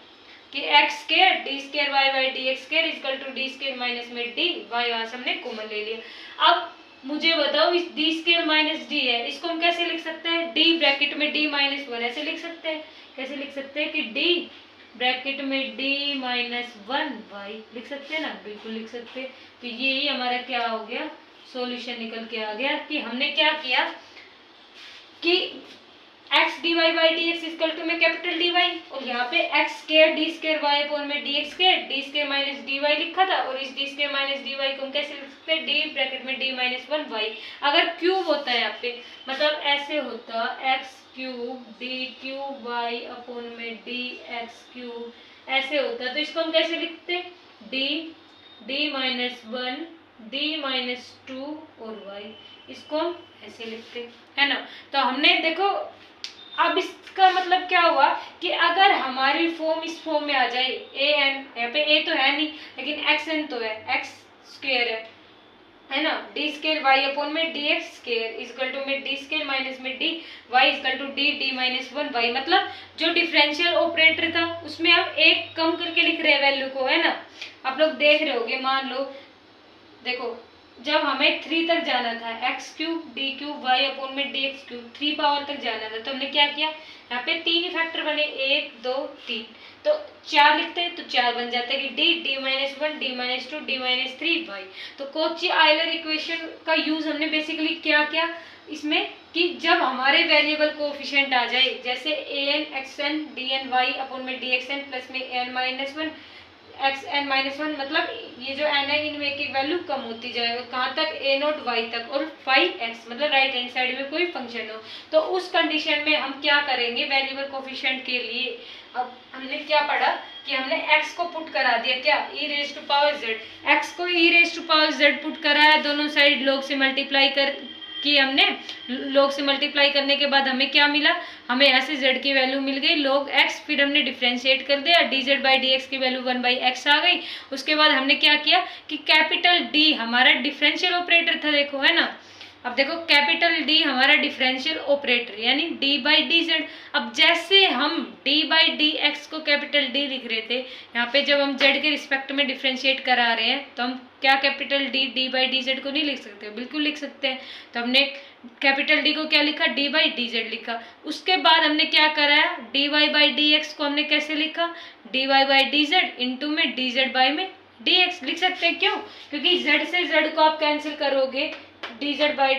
कि x square D square Y by D x square equal to d square minus में डी वाई, वहां से हमने कॉमन ले लिया। अब मुझे बताओ इस डी स्क्वायर माइनस डी है, इसको हम कैसे लिख सकते हैं, डी ब्रैकेट में डी माइनस 1, ऐसे लिख सकते हैं, कैसे लिख सकते हैं कि डी ब्रैकेट में डी माइनस 1 वाई, लिख सकते हैं ना, बिल्कुल लिख सकते हैं। तो ये ही हमारा क्या हो गया, सॉल्यूशन निकल के आ गया कि हमने क्या किया, कि x D Y by D x is equal to में कैपिटल डी वाई, और यहाँ पे X square D square Y upon में D x square minus D Y लिखा था, और इस D square minus D Y को हम कैसे लिख सकते हैं, डी ब्रैकेट में डी माइनस वन वाई। अगर क्यूब होता है यहाँ पे, मतलब ऐसे होता X cube D cube Y upon में डी एक्स क्यूब, ऐसे होता तो इसको हम कैसे लिखते, D minus one d minus to और वाई, इसको हम ऐसे लिखते है ना। तो हमने देखो अब इसका मतलब क्या हुआ कि अगर हमारी फॉर्म इस फॉर्म में आ जाए ए एन, यहाँ पे ए तो है नहीं लेकिन एक्स एन तो है, एक्स स्क्वायर है ना, डी स्क्वायर वाई अपॉन में D x square equal to में डी स्क्वायर माइनस में d y equal to d minus one y. मतलब जो डिफरेंशियल ऑपरेटर था उसमें हम एक कम करके लिख रहे हैं वैल्यू को, है ना। आप लोग देख रहे होगे, मान लो देखो जब हमें 3 तक जाना था, x cube D cube Y upon में डी एक्स क्यूब 3 पावर तक जाना था, तो हमने क्या किया, यहाँ पे 3 ही फैक्टर बने, 1 2 3, तो 4 लिखते हैं तो 4 बन जाता है कि d minus one d minus two d minus three y. तो कॉची आयलर इक्वेशन का यूज हमने बेसिकली क्या किया इसमें, कि जब हमारे वेरिएबल कोएफिशिएंट आ जाए, जैसे A N x N D N Y upon में डी एक्स एन प्लस में N minus one X N minus one, मतलब ये जो एन है इनमें एक वैल्यू कम होती जाए, और कहाँ तक, ए नोट वाई तक, और फाइव एक्स मतलब राइट हैंड साइड में कोई फंक्शन हो, तो उस कंडीशन में हम क्या करेंगे वेरिएबल कोएफिशिएंट के लिए। अब हमने क्या पढ़ा कि हमने x को पुट करा दिया, क्या, e raise to power z, x को e raise to power z put कराया, दोनों साइड log से मल्टीप्लाई कर कि हमने log से मल्टीप्लाई करने के बाद हमें क्या मिला, हमें यहाँ से z की वैल्यू मिल गई log x, फिर हमने डिफ्रेंशिएट कर दिया, dz बाई डी एक्स की वैल्यू 1/x आ गई। उसके बाद हमने क्या किया कि कैपिटल D हमारा डिफरेंशियल ऑपरेटर था, देखो है ना। अब देखो कैपिटल D हमारा डिफरेंशियल ऑपरेटर यानी d बाई डी जेड। अब जैसे हम d बाई डी एक्स को कैपिटल D लिख रहे थे, यहाँ पे जब हम z के रिस्पेक्ट में डिफरेंशिएट करा रहे हैं तो हम क्या capital D by D z को नहीं लिख सकते, बिल्कुल लिख सकते हैं। तो हमने कैपिटल D को क्या लिखा, d बाई डी जेड लिखा। उसके बाद हमने क्या कराया, dy बाई डी एक्स को हमने कैसे लिखा, dy by D Z into में dz बाई में dx लिख सकते हैं। क्यों, क्योंकि z से z को आप कैंसिल करोगे dz बाई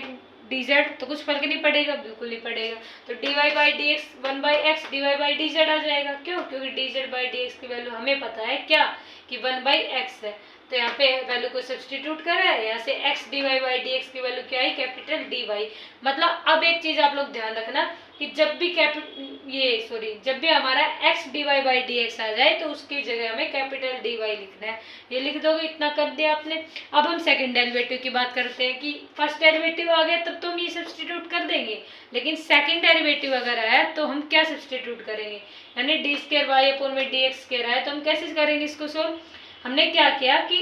dz तो कुछ फर्क नहीं पड़ेगा, बिल्कुल नहीं पड़ेगा। तो dy by D x 1/x dy by dz आ जाएगा। क्यों, क्योंकि dz बाई dx की वैल्यू हमें पता है क्या कि 1/x है, तो यहाँ पे वैल्यू को सब्स्टिट्यूट करा है, यहाँ से x dy बाई dx की वैल्यू क्या है, कैपिटल dy। मतलब अब एक चीज आप लोग ध्यान रखना कि जब भी हमारा x dy बाई dx आ जाए तो उसकी जगह हमें कैपिटल dy लिखना है। ये लिख दोगे, इतना कर दिया आपने। अब हम सेकंड डेरिवेटिव की बात करते हैं कि फर्स्ट डेरिवेटिव आ गया तब तो हम ये सब्स्टिट्यूट कर देंगे, लेकिन सेकंड डेरिवेटिव अगर आया तो हम क्या सब्स्टिट्यूट करेंगे, यानी डी स्क्वायर वाई अपॉन में डी एक्स स्क्वायर आया तो हम कैसे करेंगे इसको सोल्व। हमने क्या किया कि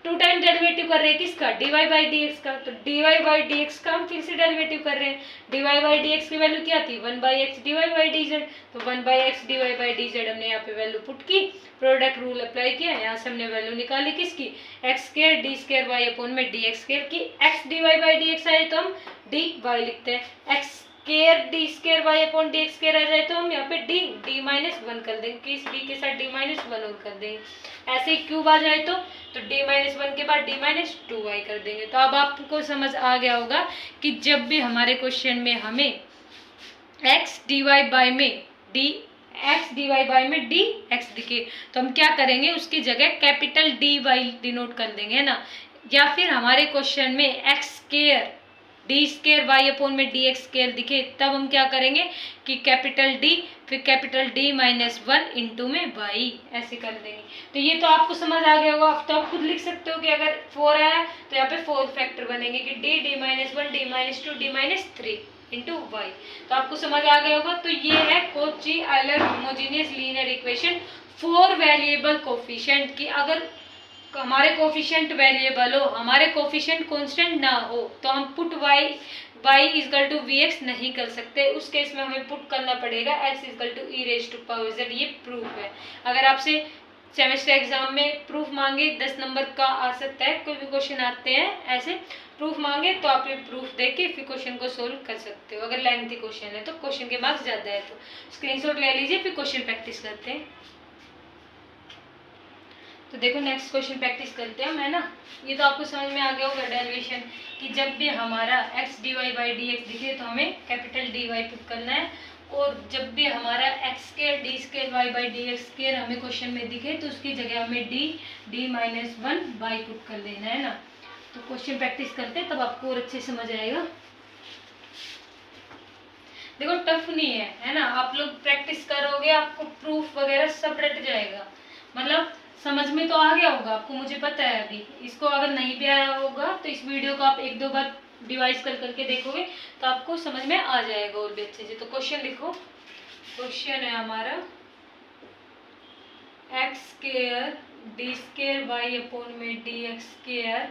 2 टाइम डेरिवेटिव कर रहे हैं किसका, dy बाई डी एक्स का, तो dy बाई डी एक्स का हम फिर से डेरिवेटिव कर रहे हैं। dy बाई डी एक्स की वैल्यू क्या थी, 1/x dy by D Z, तो 1/x dy by D Z हमने यहाँ पे वैल्यू पुट की, प्रोडक्ट रूल अप्लाई किया, यहाँ से हमने वैल्यू निकाली किसकी, X square D square Y upon में डी एक्स स्क्वायर की। X dy by D X आए तो हम dy लिखते हैं, X square D square Y upon D x square आ जाए तो हम यहाँ पे डी माइनस वन कर देंगे, कि इस d के साथ d माइनस वन और कर देंगे। ऐसे ही क्यूब आ जाए तो d माइनस वन के बाद d माइनस टू वाई कर देंगे। तो अब आपको समझ आ गया होगा कि जब भी हमारे क्वेश्चन में हमें x dy बाई में डी एक्स दिखे तो हम क्या करेंगे, उसकी जगह कैपिटल डी वाई डिनोट कर देंगे, है ना। या फिर हमारे क्वेश्चन में x square D square Y upon में डी एक्स स्क्वायर दिखे तब हम क्या करेंगे कि कैपिटल डी फिर capital d minus one into में वाई, ऐसे कर देंगे। तो ये तो आपको समझ आ गया होगा। अब तो आप खुद लिख सकते हो कि अगर 4 आया तो यहाँ पे 4 फैक्टर बनेंगे कि d minus one d minus two d minus three into y. तो आपको समझ आ गया होगा। तो ये है Cauchy Euler homogeneous linear equation for variable coefficient की। अगर हमारे कोफिशिएंट वेरिएबल हो, हमारे कोफिशिएंट कांस्टेंट ना हो, तो हम put y equal to v x नहीं कर सकते। उस केस में हमें पुट करना पड़ेगा x is equal to E raise to power z। ये प्रूफ है। अगर आपसे सेमेस्टर एग्जाम में प्रूफ मांगे 10 नंबर का आ सकता है, कोई भी क्वेश्चन आते हैं ऐसे प्रूफ मांगे तो आप ये प्रूफ देख के फिर क्वेश्चन को सोल्व कर सकते हो। अगर लेंथी क्वेश्चन है तो क्वेश्चन के मार्क्स ज़्यादा है तो स्क्रीनशॉट ले लीजिए, फिर क्वेश्चन प्रैक्टिस करते हैं। तो देखो नेक्स्ट क्वेश्चन प्रैक्टिस करते हैं हम, है ना। ये तो आपको समझ में आ गया होगा डेरिवेशन, कि जब भी हमारा x D Y by D x दिखे तो हमें कैपिटल डी वाई पुट करना है, और जब भी हमारा x square D square y by D x square हमें क्वेश्चन में दिखे तो उसकी जगह हमें d minus one y put कर देना है ना। तो क्वेश्चन प्रैक्टिस करते हैं, तब आपको और अच्छे समझ आएगा। देखो टफ नहीं है ना, आप लोग प्रैक्टिस करोगे आपको प्रूफ वगैरह सब रट जाएगा, मतलब समझ में तो आ गया होगा आपको, मुझे पता है। अभी इसको अगर नहीं भी आया होगा तो इस वीडियो को आप एक दो बार डिवाइस करके देखोगे तो आपको समझ में आ जाएगा और भी अच्छे से। तो क्वेश्चन लिखो, क्वेश्चन है हमारा x square D square Y upon में D x square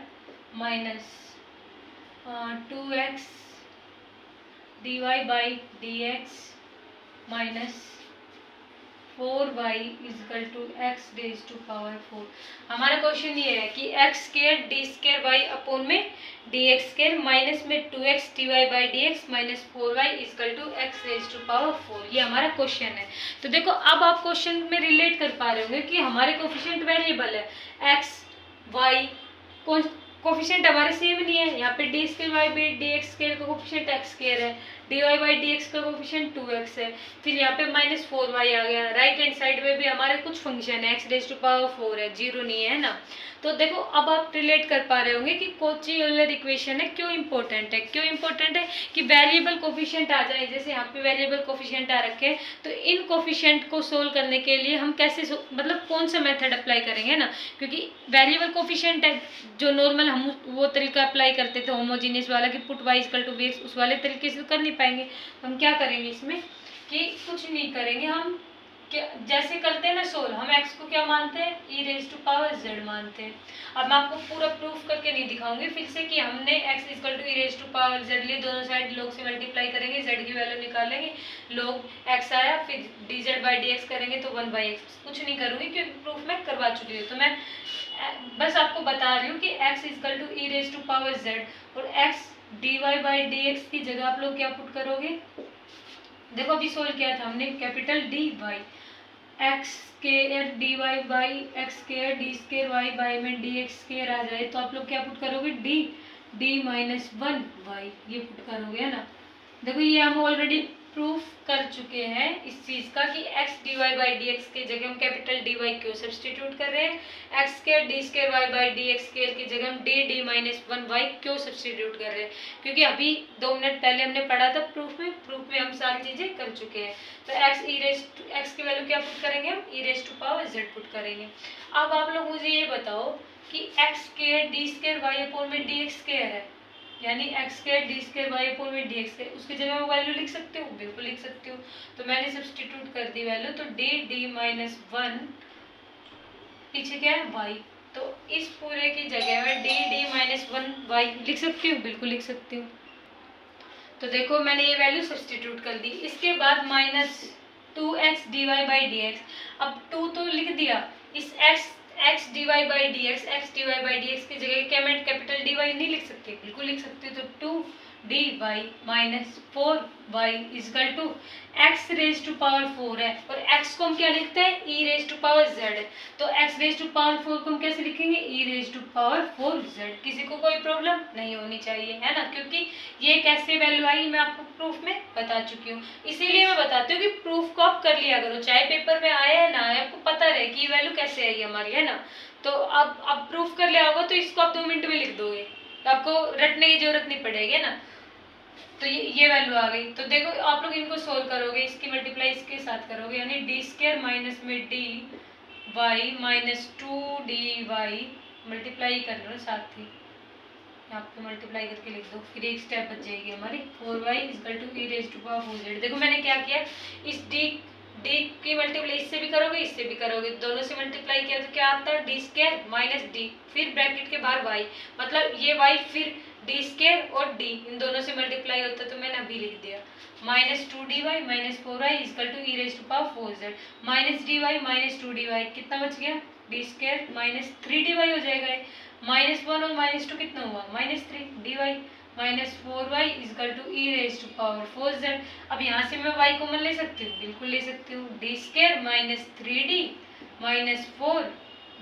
minus 2x dy by D X minus 4y equal to x raise to power 4। हमारा क्वेश्चन ये है कि X square D square Y upon में D x square minus में 2x dy by D X minus 4y equal to x raise to power 4, ये हमारा question है। तो देखो अब आप क्वेश्चन में रिलेट कर पा रहे होंगे कि हमारे कोफिशिएंट वेरिएबल है x y, कोफिशिएंट हमारे सेम नहीं है। यहाँ पे D square y by D x square का कोफिशिएंट एक्स स्केयर है, d Y by D x का कोफिशिएंट 2x है, फिर यहाँ पे माइनस 4y आ गया। राइट हैंड साइड में भी हमारे कुछ फंक्शन है, एक्स रेज टू पावर 4 है, जीरो नहीं है ना। तो देखो अब आप रिलेट कर पा रहे होंगे कि कॉची यूलर इक्वेशन है क्यों इंपॉर्टेंट है। क्यों इंपॉर्टेंट है कि वेरिएबल कोफिशिएंट आ जाए, जैसे यहाँ पे वेरिएबल कोफिशिएंट आ रखे हैं, तो इन कोफिशिएंट को सोल्व करने के लिए हम कैसे मतलब कौन सा मेथड अप्लाई करेंगे ना, क्योंकि वेरिएबल कोफिशिएंट है जो नॉर्मल हम वो तरीका अप्लाई करते थे होमोजीनियस वाला कि put y equal to v x, उस वाले तरीके से कर नहीं पाएंगे। तो हम क्या करेंगे इसमें कि कुछ नहीं करेंगे, हम जैसे करते हैं ना सोल्व, हम x को क्या मानते हैं, e raise to power z मानते हैं। अब मैं आपको पूरा प्रूफ करके नहीं दिखाऊंगी फिर से कि हमने x equal to e raise to power z लिए, दोनों साइड लोग से मल्टीप्लाई करेंगे, z की वैल्यू निकालेंगे, लोग x आया, फिर dz बाई dx करेंगे तो 1 बाई एक्स। कुछ नहीं करूंगी क्योंकि प्रूफ मैं करवा चुकी हूँ। तो मैं बस आपको बता रही हूँ कि x equal to e raise to power z और x dy बाई dx की जगह आप लोग क्या पुट करोगे। देखो अभी सोल्व किया था हमने, capital D y x square d Y by x square D square y by में डी एक्स स्केयर आ जाए तो आप लोग क्या पुट करोगे, डी माइनस 1 वाई, ये पुट करोगे, है ना। देखो ये हम ऑलरेडी प्रूफ कर चुके हैं इस चीज का कि x D Y by D x की जगह हम कैपिटल डी वाई क्यों सब्सटीट्यूट कर रहे हैं, x square D square y by D x square की जगह हम डी माइनस 1 वाई क्यों सब्सटीट्यूट कर रहे हैं, क्योंकि अभी 2 मिनट पहले हमने पढ़ा था प्रूफ में हम सारी चीजें कर चुके हैं। तो एक्स की वैल्यू क्या पुट करेंगे, हम E raise to power Z put करेंगे। अब आप लोग मुझे ये बताओ कि X square D square Y upon में डी एक्स स्केयर है, यानी X square D square Y upon में डी एक्स स्केयर, उसकी जगह मैं वैल्यू लिख सकती हूँ, बिल्कुल लिख सकती हूँ। तो मैंने सब्सटीट्यूट कर दी वैल्यू, तो डी माइनस 1 पीछे क्या है वाई, तो इस पूरे की जगह में डी माइनस 1 वाई लिख सकती हूँ, बिल्कुल लिख सकती हूँ। तो देखो मैंने ये वैल्यू सब्सटीट्यूट कर दी। इसके बाद minus 2x dy by D X, अब 2 तो लिख दिया, इस x dy by D x की जगह क्या मैं कैपिटल dy नहीं लिख सकती, बिल्कुल लिख सकती हूँ। तो 2dy minus 4y equal to x raise to power 4 है, और x को हम क्या लिखते हैं, e raise to power z है, तो x रेज टू पावर 4 को हम कैसे लिखेंगे, e raise to power 4z। किसी को कोई प्रॉब्लम नहीं होनी चाहिए, है ना, क्योंकि ये कैसे वैल्यू आई मैं आपको प्रूफ में बता चुकी हूँ। इसीलिए मैं बताती हूँ कि प्रूफ को आप कर लिया करो, चाहे पेपर में आए या ना आए, आपको पता रहे कि ये वैल्यू कैसे आई हमारी, है ना। तो अब प्रूफ कर लिया होगा तो इसको आप 2 मिनट में लिख दोगे, तो आपको रटने की जरूरत नहीं पड़ेगी, है ना। तो ये वैल्यू आ गई। तो देखो आप लोग इनको सोल्व करोगे, इसकी मल्टीप्लाई इसके साथ करोगे, यानी डी स्केयर माइनस में d y minus 2dy multiply कर लो साथ ही, यहाँ पे मल्टीप्लाई करके लिख दो, फिर एक स्टेप बच जाएगी हमारी 4y equal to e raise to power 4z। देखो मैंने क्या किया, इस डी की मल्टीप्लाई इससे भी करोगे इससे भी करोगे, दोनों से मल्टीप्लाई किया तो क्या आता है, डी स्केयर माइनस डी, फिर ब्रैकेट के बाहर y, मतलब ये y फिर डी स्केयर और डी इन दोनों से मल्टीप्लाई होता है, तो मैंने अभी लिख दिया minus 2dy minus 4y equal to e raise to power 4z, minus dy minus 2dy कितना बच गया, डी स्केयर माइनस 3dy हो जाएगा, माइनस 1 और माइनस 2 कितना हुआ, minus 3 dy minus 4y equal to e raise to power 4z। अब यहाँ से मैं y कॉमन ले सकती हूँ, बिल्कुल ले सकती हूँ, d square minus 3d minus 4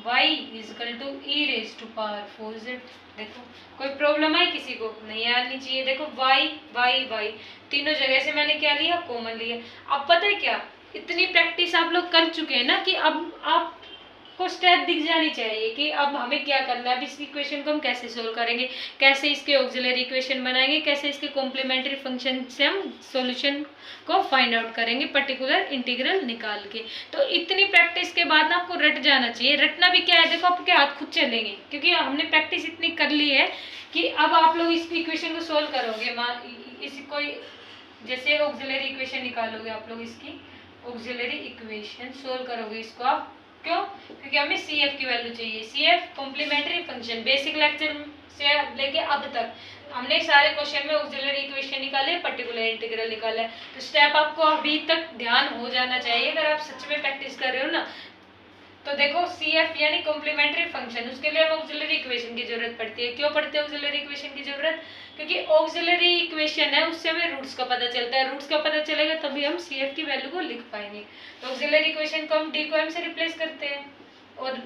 y equal to E raise to power 4z। देखो कोई प्रॉब्लम आई किसी को? नहीं आनी चाहिए। देखो y y y तीनों जगह से मैंने क्या लिया? कॉमन लिया। अब पता है क्या, इतनी प्रैक्टिस आप लोग कर चुके हैं ना कि अब आप को स्टेप दिख जानी चाहिए कि अब हमें क्या करना है। अब इस इक्वेशन को हम कैसे सोल्व करेंगे, कैसे इसके ऑक्सिलरी इक्वेशन बनाएंगे, कैसे इसके कॉम्प्लीमेंट्री फंक्शन से हम सॉल्यूशन को फाइंड आउट करेंगे पर्टिकुलर इंटीग्रल निकाल के। तो इतनी प्रैक्टिस के बाद ना आपको रट जाना चाहिए। रटना भी क्या है, देखो आपके हाथ खुद चलेंगे क्योंकि हमने प्रैक्टिस इतनी कर ली है कि अब आप लोग इस इक्वेशन को सोल्व करोगे। इस कोई जैसे ऑक्सिलरी इक्वेशन निकालोगे आप लोग, इसकी ऑक्सिलरी इक्वेशन सोल्व करोगे इसको आप। क्यों? क्योंकि हमें सी एफ की वैल्यू चाहिए। C f complementary function, basic lecture से लेके अब तक हमने सारे क्वेश्चन में ऑक्सिलरी इक्वेशन निकाले, पर्टिकुलर इंटीग्रल निकाला है। तो स्टेप आपको अभी तक ध्यान हो जाना चाहिए अगर आप सच में प्रैक्टिस कर रहे हो ना। तो देखो सी एफ यानी कॉम्प्लीमेंट्री फंक्शन, उसके लिए हमें ऑक्सिलरी इक्वेशन की जरूरत पड़ती है। क्यों पड़ती है ऑक्सिलरी इक्वेशन की जरूरत? क्योंकि ऑक्सिलरी इक्वेशन है उससे हमें रूट्स का पता चलता है। रूट्स का पता चलेगा तभी हम सी एफ की वैल्यू को लिख पाएंगे। तो ऑक्सिलरी इक्वेशन को हम डी को एम से रिप्लेस करते हैं और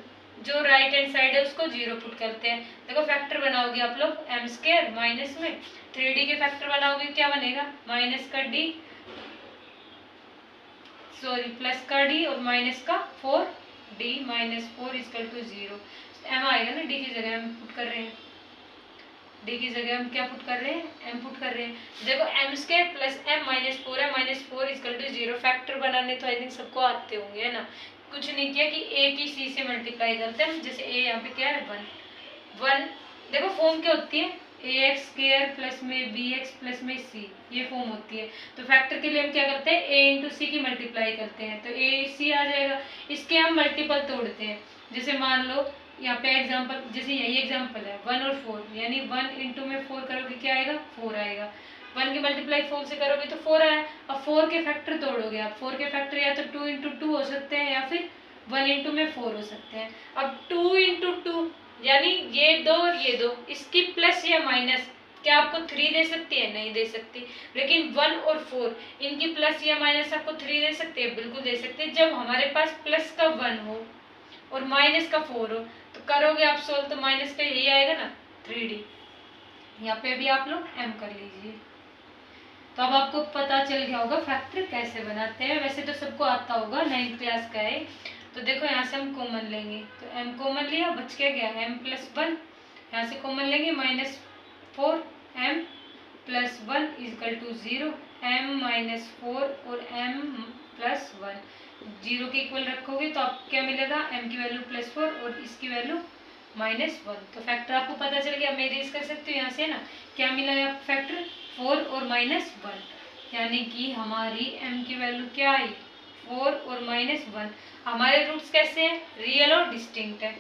जो राइट हैंड साइड है उसको 0 पुट करते हैं। देखो फैक्टर बनाओगे आप लोग एम स्क्वायर माइनस में 3d के फैक्टर बनाओगे, क्या बनेगा? माइनस का डी, सॉरी प्लस का डी और माइनस का 4d minus 4 equal to 0। M आएगा ना, डी की जगह हम पुट कर रहे हैं, डी की जगह हम क्या पुट कर रहे हैं? एम पुट कर रहे हैं। देखो m square plus m minus 4 है, माइनस 4 इक्वल टू 0। फैक्टर बनाने तो आई थिंक सबको आते होंगे, है ना। कुछ नहीं किया कि ए की सी से मल्टीप्लाई करते हैं। जैसे ए यहाँ पे क्या है 1 देखो फॉर्म क्या होती है, ए एक्स स्क्वायर प्लस में बी एक्स प्लस में सी, ये फॉर्म होती है। तो फैक्टर के लिए हम क्या करते हैं? ए इंटू सी की मल्टीप्लाई करते हैं तो ए सी आ जाएगा। इसके हम मल्टीपल तोड़ते हैं। जैसे मान लो यहाँ पे एग्जाम्पल, जैसे यही एग्जाम्पल है 1 और 4, यानी 1 इंटू में 4 करोगे क्या आएगा? 4 आएगा। 1 की मल्टीप्लाई 4 से करोगे तो 4 आया। अब 4 के फैक्टर तोड़ोगे आप, 4 के फैक्टर या तो 2 इंटू 2 हो सकते हैं या फिर 1 इंटू में 4 हो सकते हैं। अब 2 इंटू 2 यानी ये दो और ये दो, इसकी प्लस या माइनस क्या आपको 3 दे सकती है? नहीं दे सकती। लेकिन 1 और 4 इनकी प्लस या माइनस आपको 3 दे सकते हैं? बिल्कुल दे सकते हैं। जब हमारे पास प्लस का 1 हो और माइनस का 4 हो तो करोगे आप सोल्व तो माइनस का यही आएगा ना 3d। यहाँ पे भी आप लोग m कर लीजिए। तो अब आपको पता चल गया होगा फैक्टर कैसे बनाते हैं। वैसे तो सबको आता होगा, 9th क्लास का है। तो देखो यहाँ से हम कॉमन लेंगे तो m कॉमन लिया, बच क्या गया m प्लस 1। यहाँ से कॉमन लेंगे minus 4 m plus 1 equal to 0, m minus 4 और m प्लस 1 0 के इक्वल रखोगे तो आपको क्या मिलेगा? m की वैल्यू प्लस 4 और इसकी वैल्यू माइनस 1। तो फैक्टर आपको पता चल गया। मैं इरेज कर सकती हूँ यहाँ से ना, क्या मिला है फैक्टर? 4 और माइनस 1, यानी कि हमारी m की वैल्यू क्या आई? 4 और माइनस 1। हमारे रूट्स कैसे हैं? रियल और डिस्टिंक्ट है।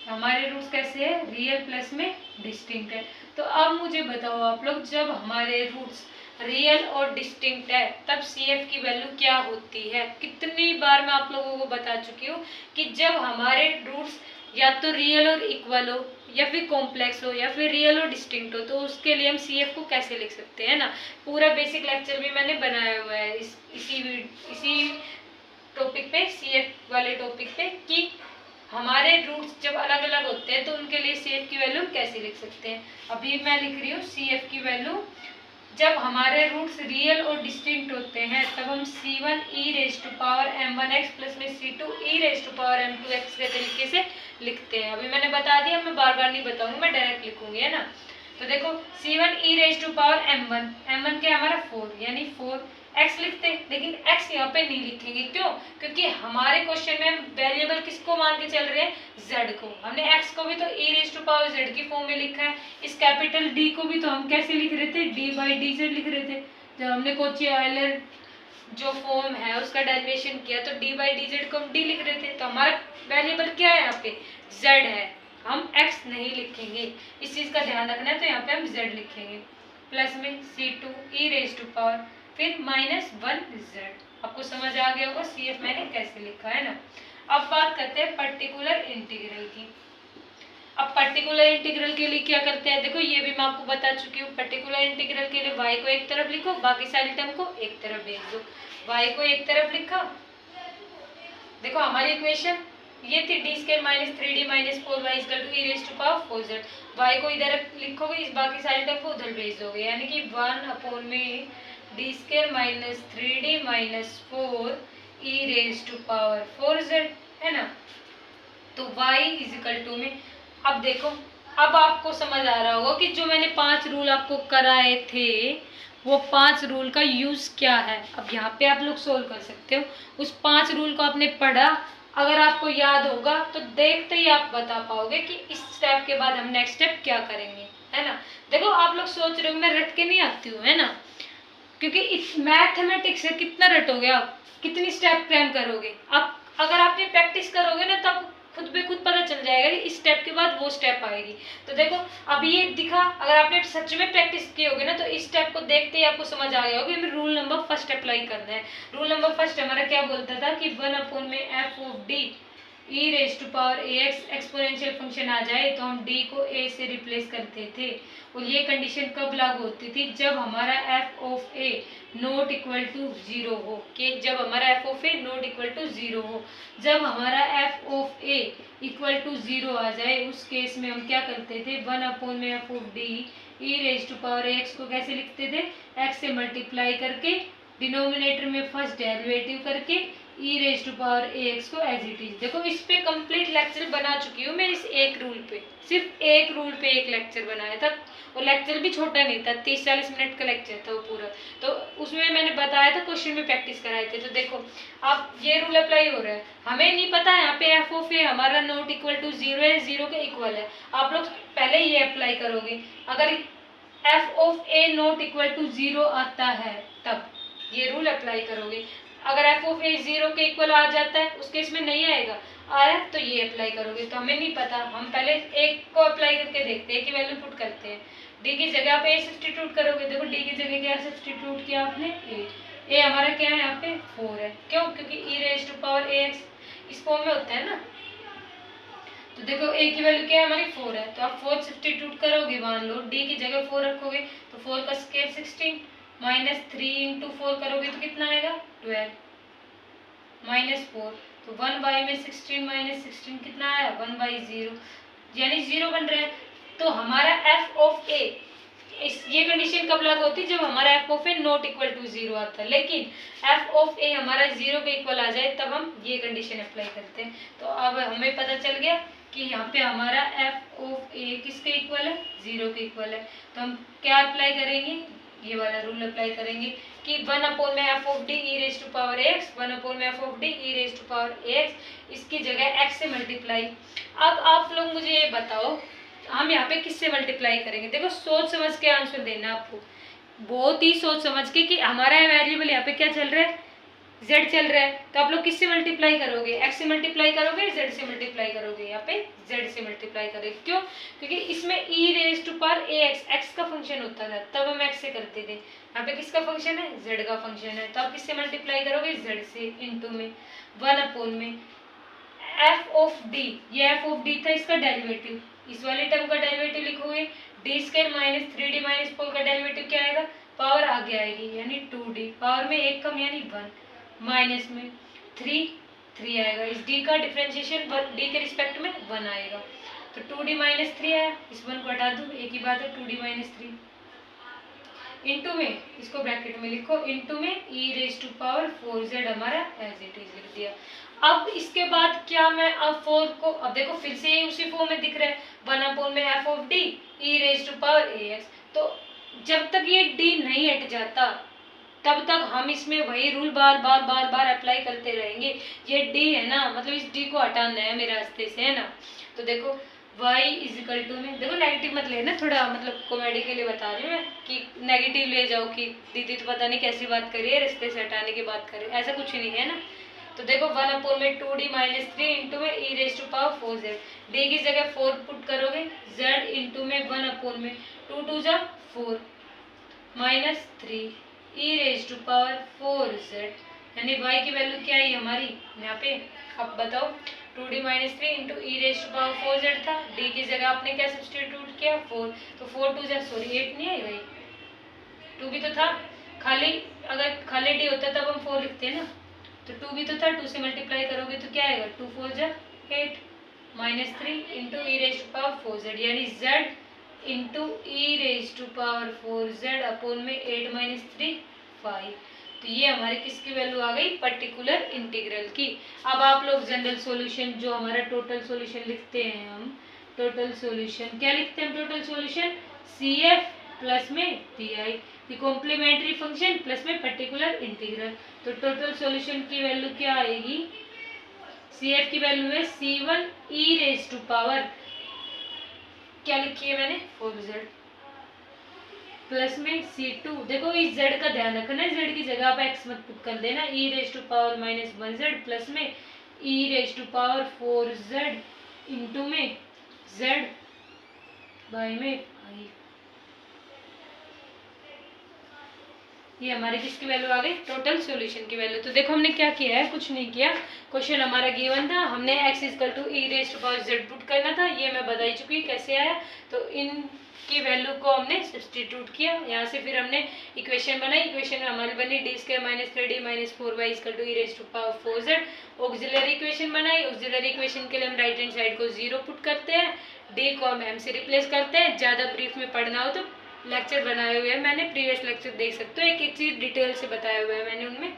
हमारे रूट्स कैसे है? रियल प्लस में डिस्टिंक्ट है। तो अब मुझे बताओ आप लोग, जब हमारे रूट्स रियल और डिस्टिंक्ट है तब सी एफ की वैल्यू क्या होती है? कितनी बार मैं आप लोगों को बता चुकी हूँ कि जब हमारे रूट्स या तो रियल और इक्वल हो या फिर कॉम्प्लेक्स हो या फिर रियल और डिस्टिंक्ट हो तो उसके लिए हम सी एफ को कैसे लिख सकते हैं ना। पूरा बेसिक लेक्चर भी मैंने बनाया हुआ है इसी टॉपिक पे, सी एफ वाले टॉपिक पे, कि हमारे रूट्स जब अलग अलग होते हैं तो उनके लिए सी एफ की वैल्यू कैसे लिख सकते हैं। अभी मैं लिख रही हूँ सी एफ की वैल्यू। जब हमारे रूट्स रियल और डिस्टिंक्ट होते हैं तब हम c1 e raise to power m1x plus में c2 e raise to power m2x के तरीके से लिखते हैं। अभी मैंने बता दिया, मैं बार बार नहीं बताऊंगी, मैं डायरेक्ट लिखूंगी, है ना। तो देखो c1 e raise to power m1 क्या हमारा 4, यानी 4x लिखते हैं। लेकिन x यहाँ पे नहीं लिखेंगे, क्यों? क्योंकि हमारे क्वेश्चन में हम वेरिएबल किसको मान के चल रहे हैं? z को। हमने x को भी तो e raise to power z की फॉर्म में लिखा है। इस कैपिटल D को भी तो हम कैसे लिख रहे थे? d बाई डी जेड लिख रहे थे। जब हमने कोची आयलर जो फॉर्म है उसका डेरिवेशन किया तो d बाई डी जेड को हम d लिख रहे थे। तो हमारा वेरिएबल क्या है यहाँ पे? z है, हम x नहीं लिखेंगे। इस चीज़ का ध्यान रखना है। तो यहाँ पे हम z लिखेंगे प्लस में c2 e raise to power फिर माइनस 1z। आपको समझ आ गया होगा सी एफ मैंने कैसे लिखा है ना। अब बात करते हैं पर्टिकुलर इंटीग्रल की। अब पर्टिकुलर इंटीग्रल के लिए क्या करते हैं? देखो ये भी मैं आपको बता चुकी हूँ। पर्टिकुलर इंटीग्रल के लिए y को एक तरफ लिखो, बाकी सारी टर्म को एक तरफ भेज दो। y को एक तरफ लिखा, देखो हमारी इक्वेशन ये थी d square minus 3d minus 4y equal to E raise to power 4z। y को इधर लिखोगे, इस बाकी सारे टर्म को उधर भेज दोगे, यानी कि 1/में D square minus 3d minus 4 E raise to power 4z, है ना। तो y इक्वल टू में, अब देखो, अब आपको समझ आ रहा होगा कि जो मैंने 5 रूल आपको कराए थे वो 5 रूल का यूज क्या है। अब यहाँ पे आप लोग सोल्व कर सकते हो। उस 5 रूल को आपने पढ़ा, अगर आपको याद होगा तो देखते ही आप बता पाओगे कि इस स्टेप के बाद हम नेक्स्ट स्टेप क्या करेंगे, है ना। देखो आप लोग सोच रहे हो मैं रट के नहीं आती हूँ, है ना, क्योंकि इस मैथमेटिक्स से कितना रटोगे आप, कितनी स्टेप क्रैम करोगे आप। अगर आपने प्रैक्टिस करोगे ना तब खुद पे खुद पता चल जाएगा कि इस स्टेप के बाद वो स्टेप आएगी। तो देखो अब ये दिखा, अगर आपने सच में प्रैक्टिस की होगी ना तो इस स्टेप को देखते ही आपको समझ आ गया होगा कि हमें रूल नंबर फर्स्ट अप्लाई करना है। रूल नंबर फर्स्ट हमारा क्या बोलता था कि 1/में F of D E raise to power A X exponential function आ जाए तो हम डी को ए से रिप्लेस करते थे। और ये कंडीशन कब लागू होती थी, जब हमारा F of A not equal to 0 हो, कि जब हमारा F of A not equal to 0 हो। जब हमारा F of A equal to 0 आ जाए उस केस में हम क्या करते थे, 1/में F of D E raise to power X को कैसे लिखते थे, एक्स से मल्टीप्लाई करके डिनोमिनेटर में फर्स्ट डेरिवेटिव करके E raise to power A X को एज इट इज। देखो इस पे कंप्लीट लेक्चर बना चुकी हूँ मैं, इस एक रूल पे, सिर्फ एक रूल पे एक लेक्चर बनाया था। वो लेक्चर भी छोटा नहीं था, 30-40 मिनट का लेक्चर था वो पूरा। तो उसमें मैंने बताया था, क्वेश्चन में प्रैक्टिस कराए थे। तो देखो आप ये रूल अप्लाई हो रहा है, हमें नहीं पता यहाँ पे एफ ऑफ ए हमारा नॉट इक्वल टू 0 है, 0 के इक्वल है। आप लोग पहले ये अप्लाई करोगे, अगर f of A not equal to 0 आता है तब ये रूल अप्लाई करोगे। अगर एफ ऑफ ए 0 के इक्वल आ जाता है उस केस में नहीं आएगा, आया तो ये अप्लाई करोगे। तो हमें नहीं पता, हम पहले एक को अप्लाई करके देखते हैं कि वैल्यू पुट करते हैं। डी की जगह आप ए सब्स्टिट्यूट करोगे। देखो डी की जगह क्या सब्स्टिट्यूट किया आपने, ए हमारा क्या है यहाँ पे 4 है, क्यों, क्योंकि E raise to power A X इस फॉर्म में होता है ना। तो देखो ए की वैल्यू क्या है हमारी 4 है, तो आप 4 सब्स्टिट्यूट करोगे, मान लो डी की जगह 4 रखोगे तो 4 का स्क्वायर 16 माइनस 3 इंटू 4 करोगे तो कितना आएगा 12 माइनस 4, तो 1 में 16 माइनस 16 कितना आया 1/0, यानी 0 बन रहा है। तो हमारा एफ ऑफ ए, ये कंडीशन कब लागू होती है, जब हमारा F of A not equal to 0 आता है। लेकिन एफ ऑफ ए हमारा 0 के इक्वल आ जाए तब हम ये कंडीशन अप्लाई करते हैं। तो अब हमें पता चल गया कि यहाँ पे हमारा एफ ऑफ ए किसके इक्वल है, 0 के इक्वल है। तो हम क्या अप्लाई करेंगे, ये वाला रूल अप्लाई करेंगे कि 1/में F of D E raise to power X, 1/में F of D E raise to power X, इसकी जगह एक्स से मल्टीप्लाई। अब आप लोग मुझे ये बताओ हम यहाँ पे किससे मल्टीप्लाई करेंगे। देखो सोच समझ के आंसर देना आपको, बहुत ही सोच समझ के कि हमारा वेरिएबल यहाँ पे क्या चल रहा है, z चल रहा है। तो आप लोग किससे मल्टीप्लाई करोगे, x से मल्टीप्लाई करोगे, z से मल्टीप्लाई करोगे, यहाँ पे z से मल्टीप्लाई करोगे। क्यों, क्योंकि इसमें e raise to power ax x का फंक्शन होता था, तब हम x से करते थे। यहाँ पे किसका फंक्शन है, z का फंक्शन है। तो आप किससे मल्टीप्लाई करोगे, z से, इंटू में 1/में f ऑफ d, ये f ऑफ d था, इसका डेरिवेटिव, इस वाले टर्म का डेरिवेटिव लिखोगे, D square minus 3d minus 4 का डेरिवेटिव क्या आएगा, पावर आगे आएगी यानी 2d, पावर में एक कम यानी 1, माइनस में 3 आएगा। इस d का डिफरेंशिएशन d के रिस्पेक्ट में 1 आएगा। तो 2d माइनस 3 आया, इस 1 को हटा दो, एक ही बात है 2d माइनस 3, इंटू में इसको ब्रैकेट में लिखो, इंटू में e raise to power 4z हमारा एज इट इज लिख दिया। अब इसके बाद क्या, मैं अब 4 को, अब देखो फिर से उसी फॉर्म में दिख रहा है, 1/में F of D E raise to power A X. तो जब तक ये d नहीं हट जाता तब तक हम इसमें वही रूल बार बार अप्लाई करते रहेंगे। ये d है ना, मतलब इस d को हटाना है मेरे रास्ते से, है ना। तो देखो y इजिकल टू में, देखो नेगेटिव मत लेना, थोड़ा मतलब कॉमेडी के लिए बता रही हूँ मैं कि नेगेटिव ले जाओ कि दीदी तो पता नहीं कैसी बात कर रही है, रिश्ते से हटाने की बात कर रही है, ऐसा कुछ नहीं है ना। तो देखो 1/में 2d माइनस 3 इंटू में E raise to power 4z, d की जगह 4 पुट करोगे, z इंटू में 1/में 2 2 जा 4 minus 3 E raise to power 4z, यानी y की वैल्यू क्या है हमारी यहाँ पे, अब बताओ 2d minus 3 into E raise to power 4z था, d की जगह आपने क्या सब्स्टिट्यूट किया 4, तो 4 2 जा, सॉरी 8 नहीं आई भाई, 2 भी तो था, खाली अगर खाली d होता तब हम 4 लिखते हैं ना, तो 2 भी तो था, 2 से मल्टीप्लाई करोगे तो क्या आएगा 2 4 जा 8 minus 3 into E raise to power 4z, यानी z into E raise to power 4z upon में 8 माइनस 3 5। तो ये हमारी किसकी वैल्यू आ गई, पर्टिकुलर इंटीग्रल की। अब आप लोग जनरल सॉल्यूशन जो हमारा टोटल सॉल्यूशन लिखते हैं, हम टोटल सॉल्यूशन क्या लिखते हैं, टोटल सॉल्यूशन CF प्लस में PI कॉम्प्लीमेंट्री फंक्शन प्लस में पर्टिकुलर इंटीग्रल। तो टोटल सॉल्यूशन की वैल्यू क्या आएगी, CF की वैल्यू है C1 E raise to power क्या लिखी है मैंने 4z प्लस में C2, देखो इस z का ध्यान रखना है, z की जगह आप x मत पुट कर देना, E raise to power minus 1z plus में E raise to power 4z into में z बाई में 5। ये हमारी किसकी वैल्यू आ गई, टोटल सॉल्यूशन की वैल्यू। तो देखो हमने क्या किया है, कुछ नहीं किया, क्वेश्चन हमारा गिवन था, हमने x equal to E raise to power z put करना था, ये मैं बता ही चुकी कैसे आया। तो इन की वैल्यू को हमने सब्स्टिट्यूट किया, यहाँ से फिर हमने इक्वेशन बनाई, इक्वेशन हमारी बनी D square minus 3d minus 4y equal to E raise to power 4z। Auxiliary equation बनाई, ऑक्सिलरी इक्वेशन के लिए हम राइट हैंड साइड को 0 पुट करते हैं, d को हम m से रिप्लेस करते हैं। ज़्यादा ब्रीफ में पढ़ना हो तो लेक्चर बनाए हुए हैं मैंने, प्रीवियस लेक्चर देख सकते हो, एक एक चीज़ डिटेल से बताया हुआ है मैंने उनमें।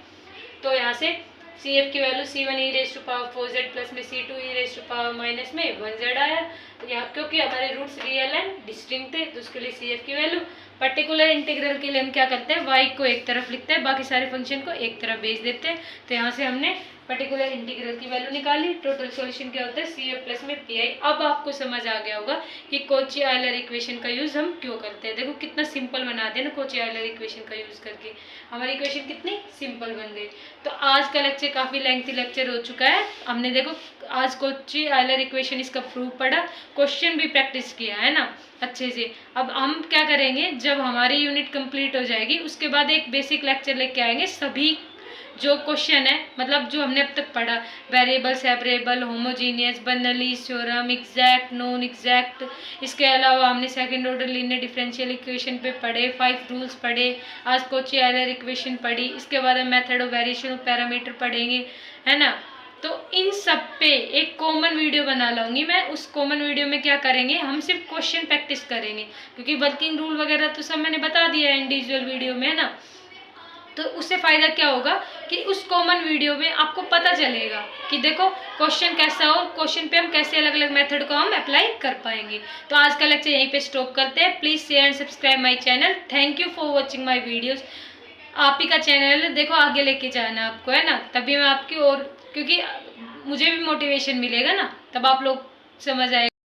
तो यहाँ से CF की value C1 E raise to power 4z plus में C2 E raise to power minus में 1z आया। तो यहाँ क्योंकि हमारे रूट्स रियल एंड डिस्टिंक्ट थे तो उसके लिए CF की वैल्यू। पर्टिकुलर इंटीग्रल के लिए हम क्या करते हैं, y को एक तरफ लिखते हैं, बाकी सारे फंक्शन को एक तरफ भेज देते हैं। तो यहाँ से हमने पर्टिकुलर इंटीग्रल की वैल्यू निकाली। टोटल सॉल्यूशन क्या होता है, CF प्लस में PI। अब आपको समझ आ गया होगा कि कॉची आयलर इक्वेशन का यूज़ हम क्यों करते हैं। देखो कितना सिंपल बना दिया ना कॉची आयलर इक्वेशन का यूज़ करके, हमारी इक्वेशन कितनी सिंपल बन गई। तो आज का लेक्चर काफ़ी लेंथी लेक्चर हो चुका है। हमने देखो आज कॉची आयलर इक्वेशन इसका प्रूफ पढ़ा, क्वेश्चन भी प्रैक्टिस किया है ना अच्छे से। अब हम क्या करेंगे, जब हमारी यूनिट कंप्लीट हो जाएगी उसके बाद एक बेसिक लेक्चर लेके आएंगे, सभी जो क्वेश्चन है मतलब जो हमने अब तक पढ़ा, variable, separable, homogeneous, Bernoulli theorem, exact, non exact, इसके अलावा हमने second order linear differential equation पे पढ़े, 5 रूल्स पढ़े, आज कॉची आयलर इक्वेशन पढ़ी, इसके बाद हम method of variation of parameter पढ़ेंगे, है ना। तो इन सब पे एक कॉमन वीडियो बना लाऊंगी मैं। उस कॉमन वीडियो में क्या करेंगे, हम सिर्फ क्वेश्चन प्रैक्टिस करेंगे, क्योंकि वर्किंग रूल वगैरह तो सब मैंने बता दिया है इंडिविजुअल वीडियो में, है ना। तो उससे फ़ायदा क्या होगा कि उस कॉमन वीडियो में आपको पता चलेगा कि देखो क्वेश्चन कैसा हो, क्वेश्चन पे हम कैसे अलग अलग मेथड को हम अप्लाई कर पाएंगे। तो आज का लेक्चर यहीं पे स्टॉप करते हैं। Please share and subscribe my channel. Thank you for watching my videos. आप ही का चैनल है, देखो आगे लेके जाना आपको, है ना, तभी मैं आपकी और, क्योंकि मुझे भी मोटिवेशन मिलेगा ना, तब आप लोग समझ आएगा।